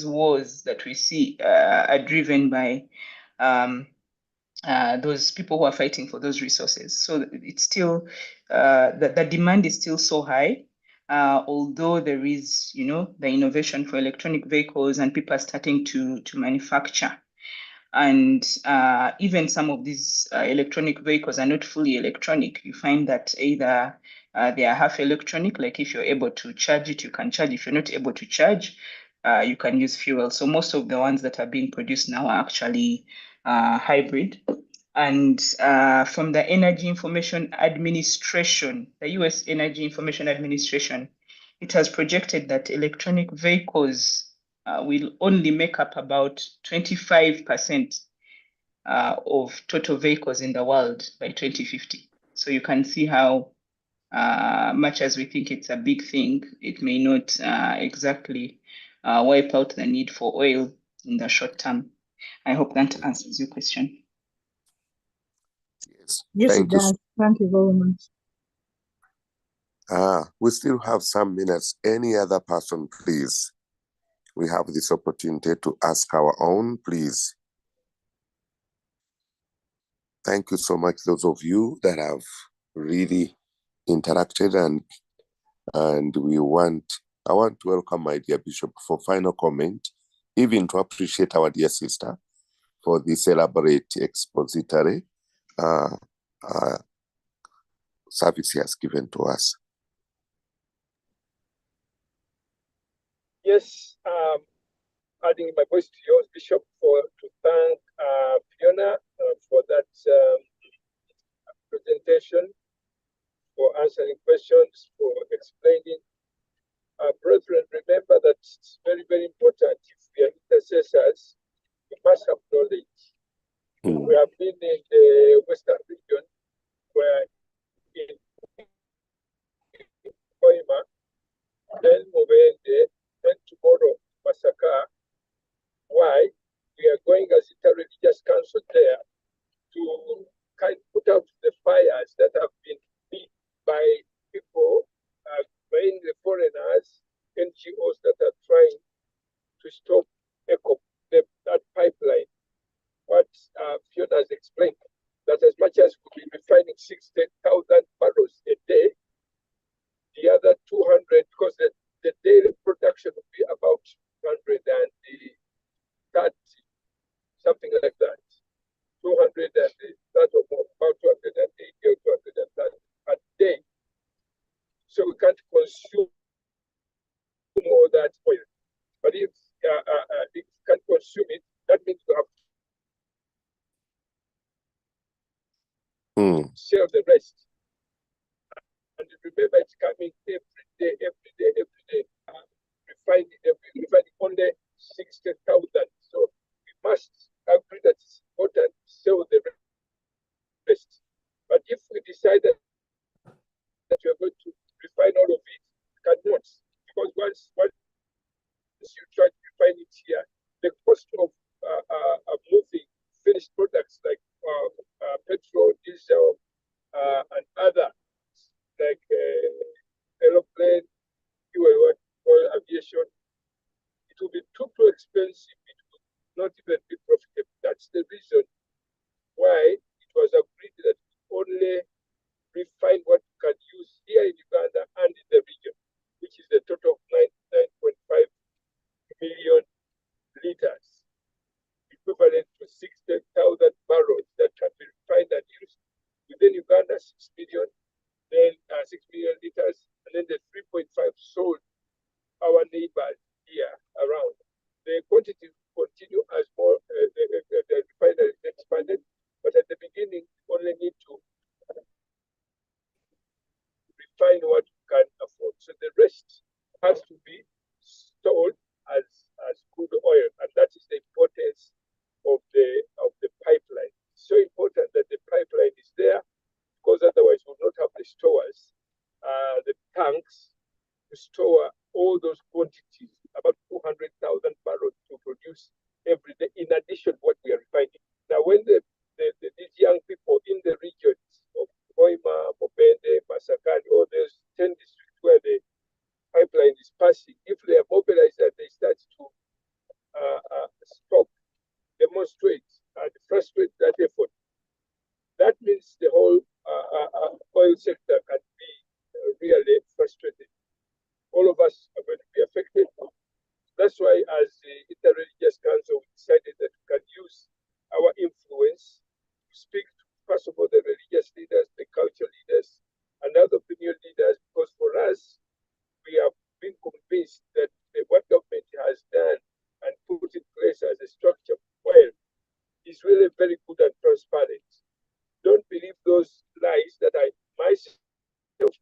wars that we see are driven by those people who are fighting for those resources. So it's still the demand is still so high. Although there is, the innovation for electronic vehicles and people are starting to manufacture. And even some of these electronic vehicles are not fully electronic. You find that either they are half electronic, like if you're able to charge it, you can charge. If you're not able to charge, you can use fuel. So most of the ones that are being produced now are actually hybrid. And from the Energy Information Administration, the US Energy Information Administration, it has projected that electronic vehicles will only make up about 25% of total vehicles in the world by 2050. So you can see how much as we think it's a big thing, it may not exactly wipe out the need for oil in the short term. I hope that answers your question. Yes, it does. Thank you very much. We still have some minutes. Any other person, please? We have this opportunity to ask our own, please. Thank you so much, those of you that have really interacted, and I want to welcome my dear Bishop for final comment, even to appreciate our dear sister for this elaborate expository service he has given to us. Yes, adding my voice to yours, Bishop, to thank Fiona for that presentation, for answering questions, for explaining. Brethren, remember that it's very, very important. If we are intercessors, we must have knowledge. We have been in the Western region, where in Koima, then Mubende, then tomorrow, Masaka. Why? We are going as inter-religious council there to kind of put out the fires that have been lit by people, mainly foreigners, NGOs that are trying to stop that pipeline. What Fiona has explained, that as much as we'll be refining 60,000 barrels a day, the other 200, because the daily production will be about 230, something like that. 200 and that or more, about 280 or 230 a day. it can consume it, that means you have to sell the rest. And remember, it's coming every day, every day, every day. Refining only 60,000. So we must agree that it's important to sell the rest. But if we decide that we are going to refine all of it, we cannot. Because once you try to refine it here, the cost of moving finished products like petrol, diesel, and other like aeroplane, fuel, or aviation, it will be too expensive. It will not even be profitable. That's the reason why it was agreed that we only refine what we can use here in Uganda and in the region, which is a total of 99.5 million liters, equivalent to 60,000 barrels that can be refined and used. Within Uganda, 6 million, then 6 million liters, and then the 3.5 sold our neighbors here around. The quantity will continue as more the refinery is expanded, but at the beginning, you only need to refine what you can afford. So the rest has to be sold as crude oil, and that is the importance of the pipeline. It's so important that the pipeline is there, because otherwise we'll not have the stores, the tanks to store all those quantities, about 200,000 barrels to produce every day, in addition to what we are refining. Now, when these young people in the regions of Hoima, Mopende, Masakani, all those 10 districts where the pipeline is passing, if they are mobilized and they start to stop, demonstrate, and frustrate that effort, that means the whole oil sector can be really frustrated. All of us are going to be affected. That's why, as the Interreligious Council, we decided that we can use our influence to speak to, first of all, the religious leaders, the cultural leaders, and other opinion leaders, because for us, we have been convinced that what government has done and put in place as a structure for oil is really very good and transparent. Don't believe those lies that I myself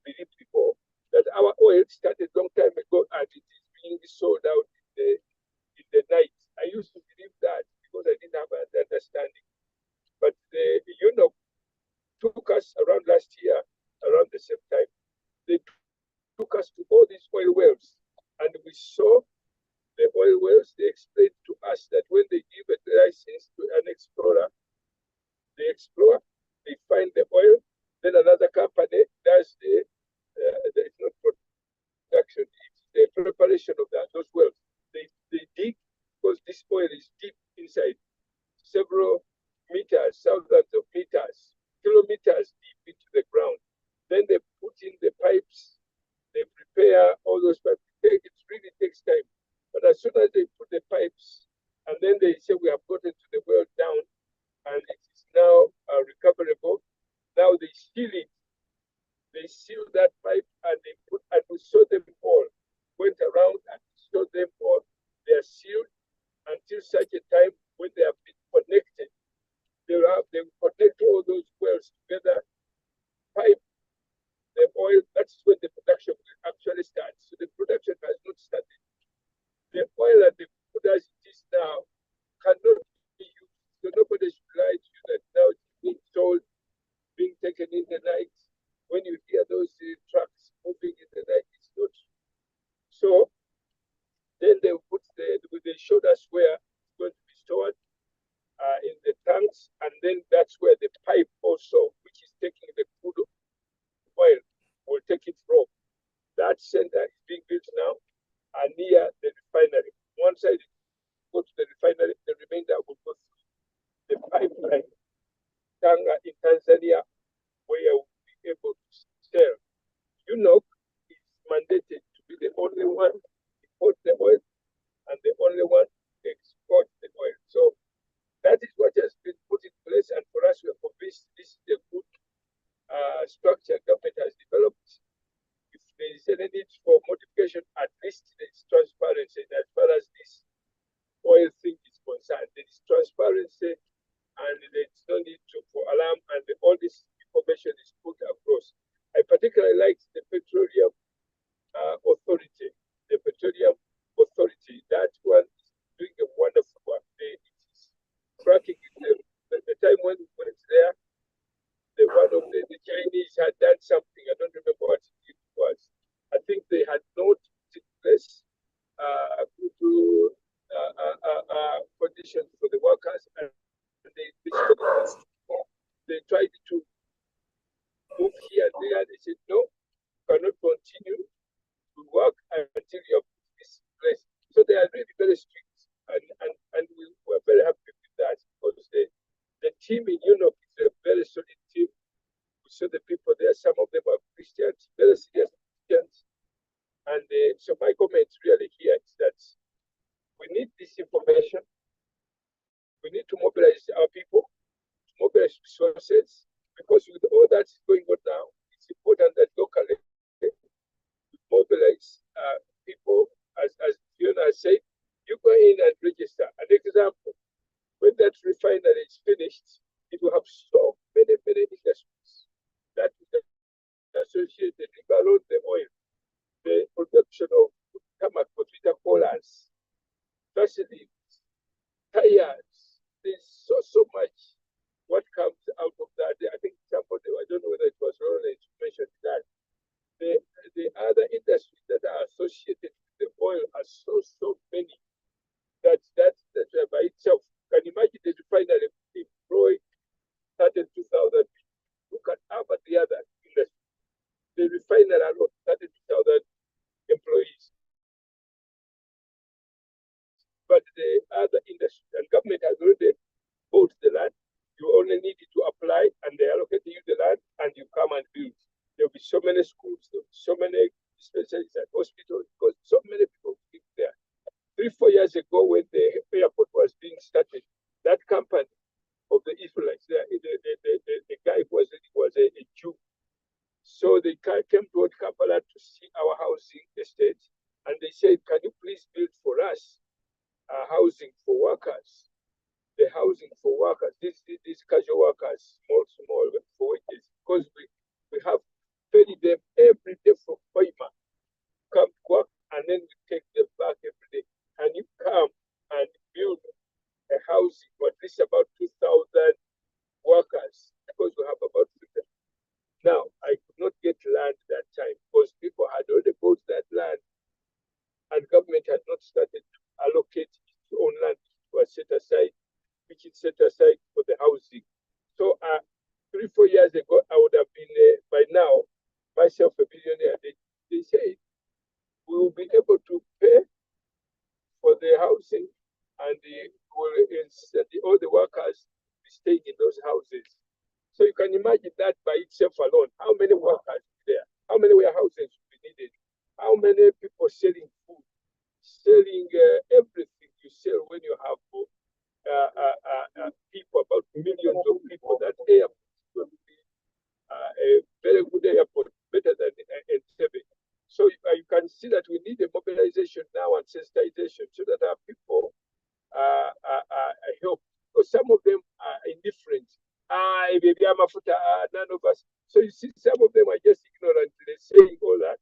believed before, that our oil started a long time ago and it is being sold out in the night. I used to believe that because I didn't have an understanding. But the took us around last year, around the same time. They took us to all these oil wells, and we saw the oil wells. They explained to us that when they give a license to an explorer, they explore, they find the oil, then another company does it's not production, it's the preparation of those wells. They dig, because this oil is deep inside, several meters, thousands of meters, kilometers deep into the ground. Then they put in the pipes, they prepare all those pipes. It really takes time. But as soon as they put the pipes, and then they say we have gotten to the well down, and it is now recoverable, now they seal it. They seal that pipe, and we saw them all, went around and showed them all. They are sealed until such a time when they have been connected. They connect all those wells together, pipe the oil. That's when the production will actually start. So the production has not started. The oil that they put as it is now cannot be used. So nobody should lie to you that now it's being sold, being taken in the night. When you hear those trucks moving in the night, it's not. So then they showed us where it's going to be stored in the tanks, and then that's where the pipe also, which is taking the crude oil, will take it from. That center is being built now near the refinery. One side go to the refinery, the remainder will go through the pipeline Tanga in Tanzania, where we'll be able to sell. UNOC is mandated to be the only one to import the oil and the only one to export the oil. So that is what has been put in place, and for us, we are convinced this is a good structure government has developed. If there is any need for modification, at least there is transparency as far as this transparency, and there's no need for alarm, and all this information is put across. I particularly like the petroleum authority, the petroleum authority. That one is doing a wonderful work. It is tracking the time when we went there. One of the Chinese had done something. I don't remember what it was. I think they had not put in place good conditions for the workers, and they tried to move here and there. They said, no, cannot continue to work until you have put this in place. So they are really very strict, and we were very happy with that, because the team in Europe is a very solid team. We saw the people there, some of them are Christians, very serious Christians. And so my comment really here is that we need this information. We need to mobilize our people, to mobilize resources, because with all that's going on now, it's important that locally we mobilize people. As Fiona said, you go in and register. An example, when that refinery is finished, it will have so many industries that is associated, leave alone the oil, the production of tarmac, what we call as facilities, tires. There's so much what comes out of that. I think somebody, I don't know whether it was Roland who mentioned that. The other industries that are associated with the oil are so many that by itself, can imagine the refinery employ 32,000 people. Look at Harvard, the other industry. The refinery alone, 32,000 employees. But the other industry, and government has already bought the land. You only need to apply, and they allocate you the land, and you come and build. There'll be so many schools, there'll be so many dispensaries and hospitals, because so many people live there. 3-4 years ago, when the airport was being started, that company of the Israelites, the guy was a Jew. So they came to Kampala to see our housing estate, and they said, can you please build for us housing for workers? The housing for workers, these casual workers, small for wages, because we have paid them every day from Hoima, come to work, and then we take them back every day. And you come and build a housing for at least about 2,000 workers, because we have about 3,000. Now, I could not get land that time because people had already bought that land, and government had not started to allocate its own land to set aside, which is set aside for the housing. So 3-4 years ago, I would have been, by now, myself a billionaire. They say we will be able to pay for the housing, and all the workers be staying in those houses. So you can imagine that by itself alone, how many workers there, how many warehouses will be needed, how many people selling food, selling everything you sell when you have people, about millions of people. That airport is going to be a very good airport, better than Entebbe. So you can see that we need a mobilization now and sensitization so that our people help. Because some of them are indifferent. None of us. So you see, some of them are just ignorant. They're saying all that.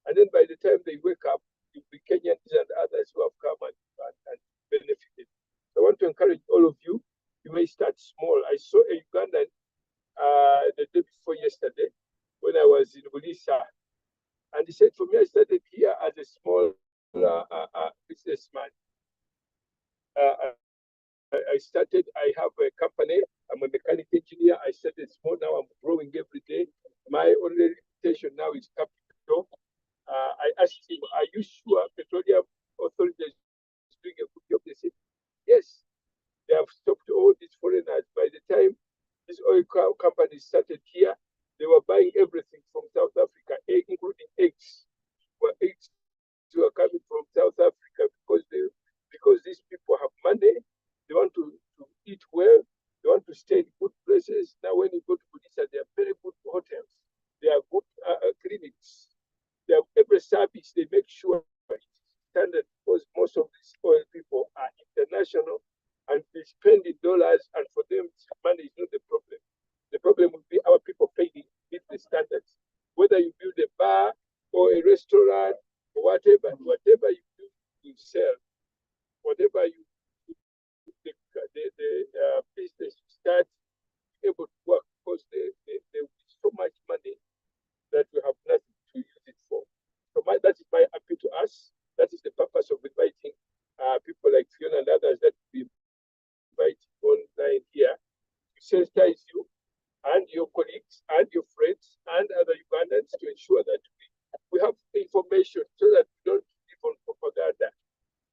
And then by the time they wake up, you'll be Kenyans and others who have come and benefited. So I want to encourage all of you. You may start small. I saw a Ugandan the day before yesterday when I was in Bulisa. And he said, for me, I started here as a small businessman. I have a company. I'm a mechanic engineer. I started small. Now I'm growing every day. My only limitation now is capital. I asked him, are you sure Petroleum Authority is doing a good job? They said, yes. They have stopped all these foreigners. By the time these oil companies started here, they were buying everything from South Africa, including eggs. Eggs were coming from South Africa because these people have money. They want to eat well. They want to stay in good places. Now, when you go to Budisa, they are very good hotels. They are good clinics. They have every service. They make sure it's standard, because most of these oil people are international, and they spend in dollars, and for them, money is not the problem. The problem will be our people failing to meet the standards. Whether you build a bar or a restaurant or whatever you do, you sell. Whatever you the business you start, able to work, because there will be so much money that we have nothing to use it for. So that is my appeal to us. That is the purpose of inviting people like Fiona and others that we invite online here to sensitize you and your colleagues and your friends and other Ugandans to ensure that we have information so that we don't live on propaganda,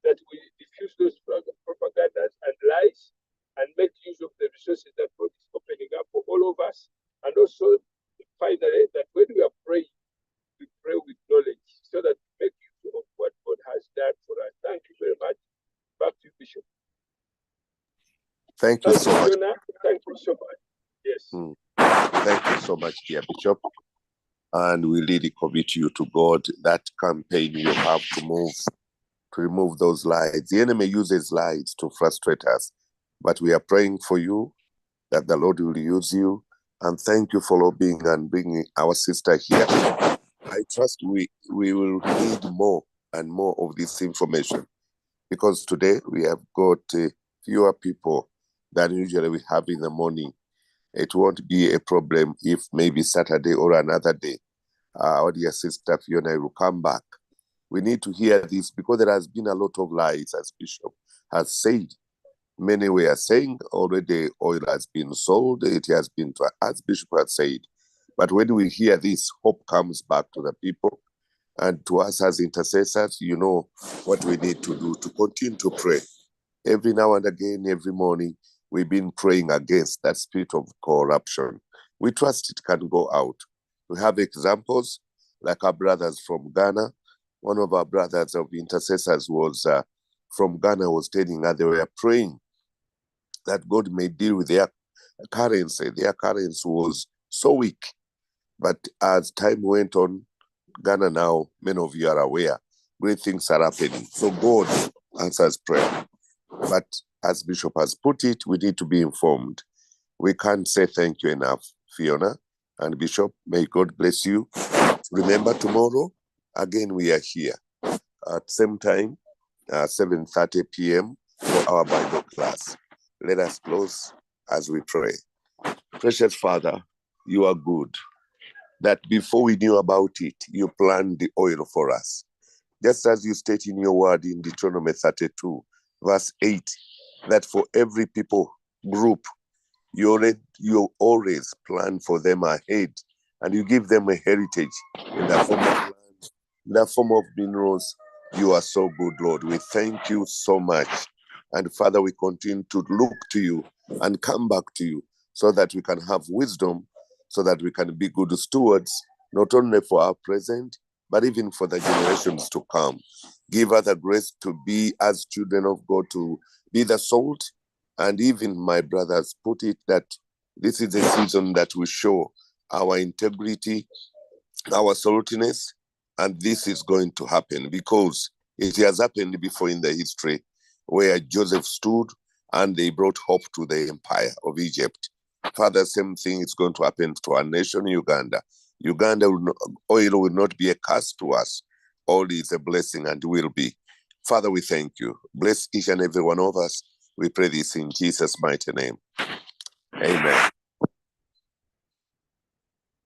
that we diffuse those propagandas and lies and make use of the resources that God is opening up for all of us. And also, finally, that when we are praying, we pray with knowledge so that we make use of what God has done for us. Thank you very much. Back to you, Bishop. Thank you so much. Fiona. Thank you so much. Yes. Thank you so much, dear Bishop. And we really commit you to God. That campaign you have to remove those lies. The enemy uses lies to frustrate us, but we are praying for you that the Lord will use you. And thank you for lobbying and bringing our sister here. I trust we will need more and more of this information, because today we have got fewer people than usually we have in the morning. It won't be a problem if maybe Saturday or another day, our dear sister Fiona will come back. We need to hear this because there has been a lot of lies, as Bishop has said. Many were saying already oil has been sold, it has been, as Bishop has said. But when we hear this, hope comes back to the people. And to us as intercessors, you know what we need to do, to continue to pray. Every now and again, every morning, we've been praying against that spirit of corruption. We trust it can go out. We have examples like our brothers from Ghana. One of our brothers of intercessors was from Ghana, was telling us they were praying that God may deal with their currency. Their currency was so weak. But as time went on, Ghana now, many of you are aware, great things are happening. So God answers prayer. But as Bishop has put it, we need to be informed. We can't say thank you enough, Fiona and Bishop. May God bless you. Remember, tomorrow, again, we are here at same time, 7:30 p.m. for our Bible class. Let us close as we pray. Precious Father, you are good. That before we knew about it, you planned the oil for us. Just as you state in your word in Deuteronomy 32, verse 8, that for every people group, you always plan for them ahead, and you give them a heritage in the form of land, in the form of minerals. You are so good, Lord. We thank you so much. And Father, we continue to look to you and come back to you so that we can have wisdom, so that we can be good stewards, not only for our present, but even for the generations to come. Give us the grace to be, as children of God, to be the salt. And even my brothers put it that this is a season that we show our integrity, our saltiness, and this is going to happen because it has happened before in the history where Joseph stood and they brought hope to the empire of Egypt. Father, same thing is going to happen to our nation, Uganda. Oil will not be a curse to us. Oil is a blessing and will be. Father, we thank you. Bless each and every one of us. We pray this in Jesus' mighty name. Amen.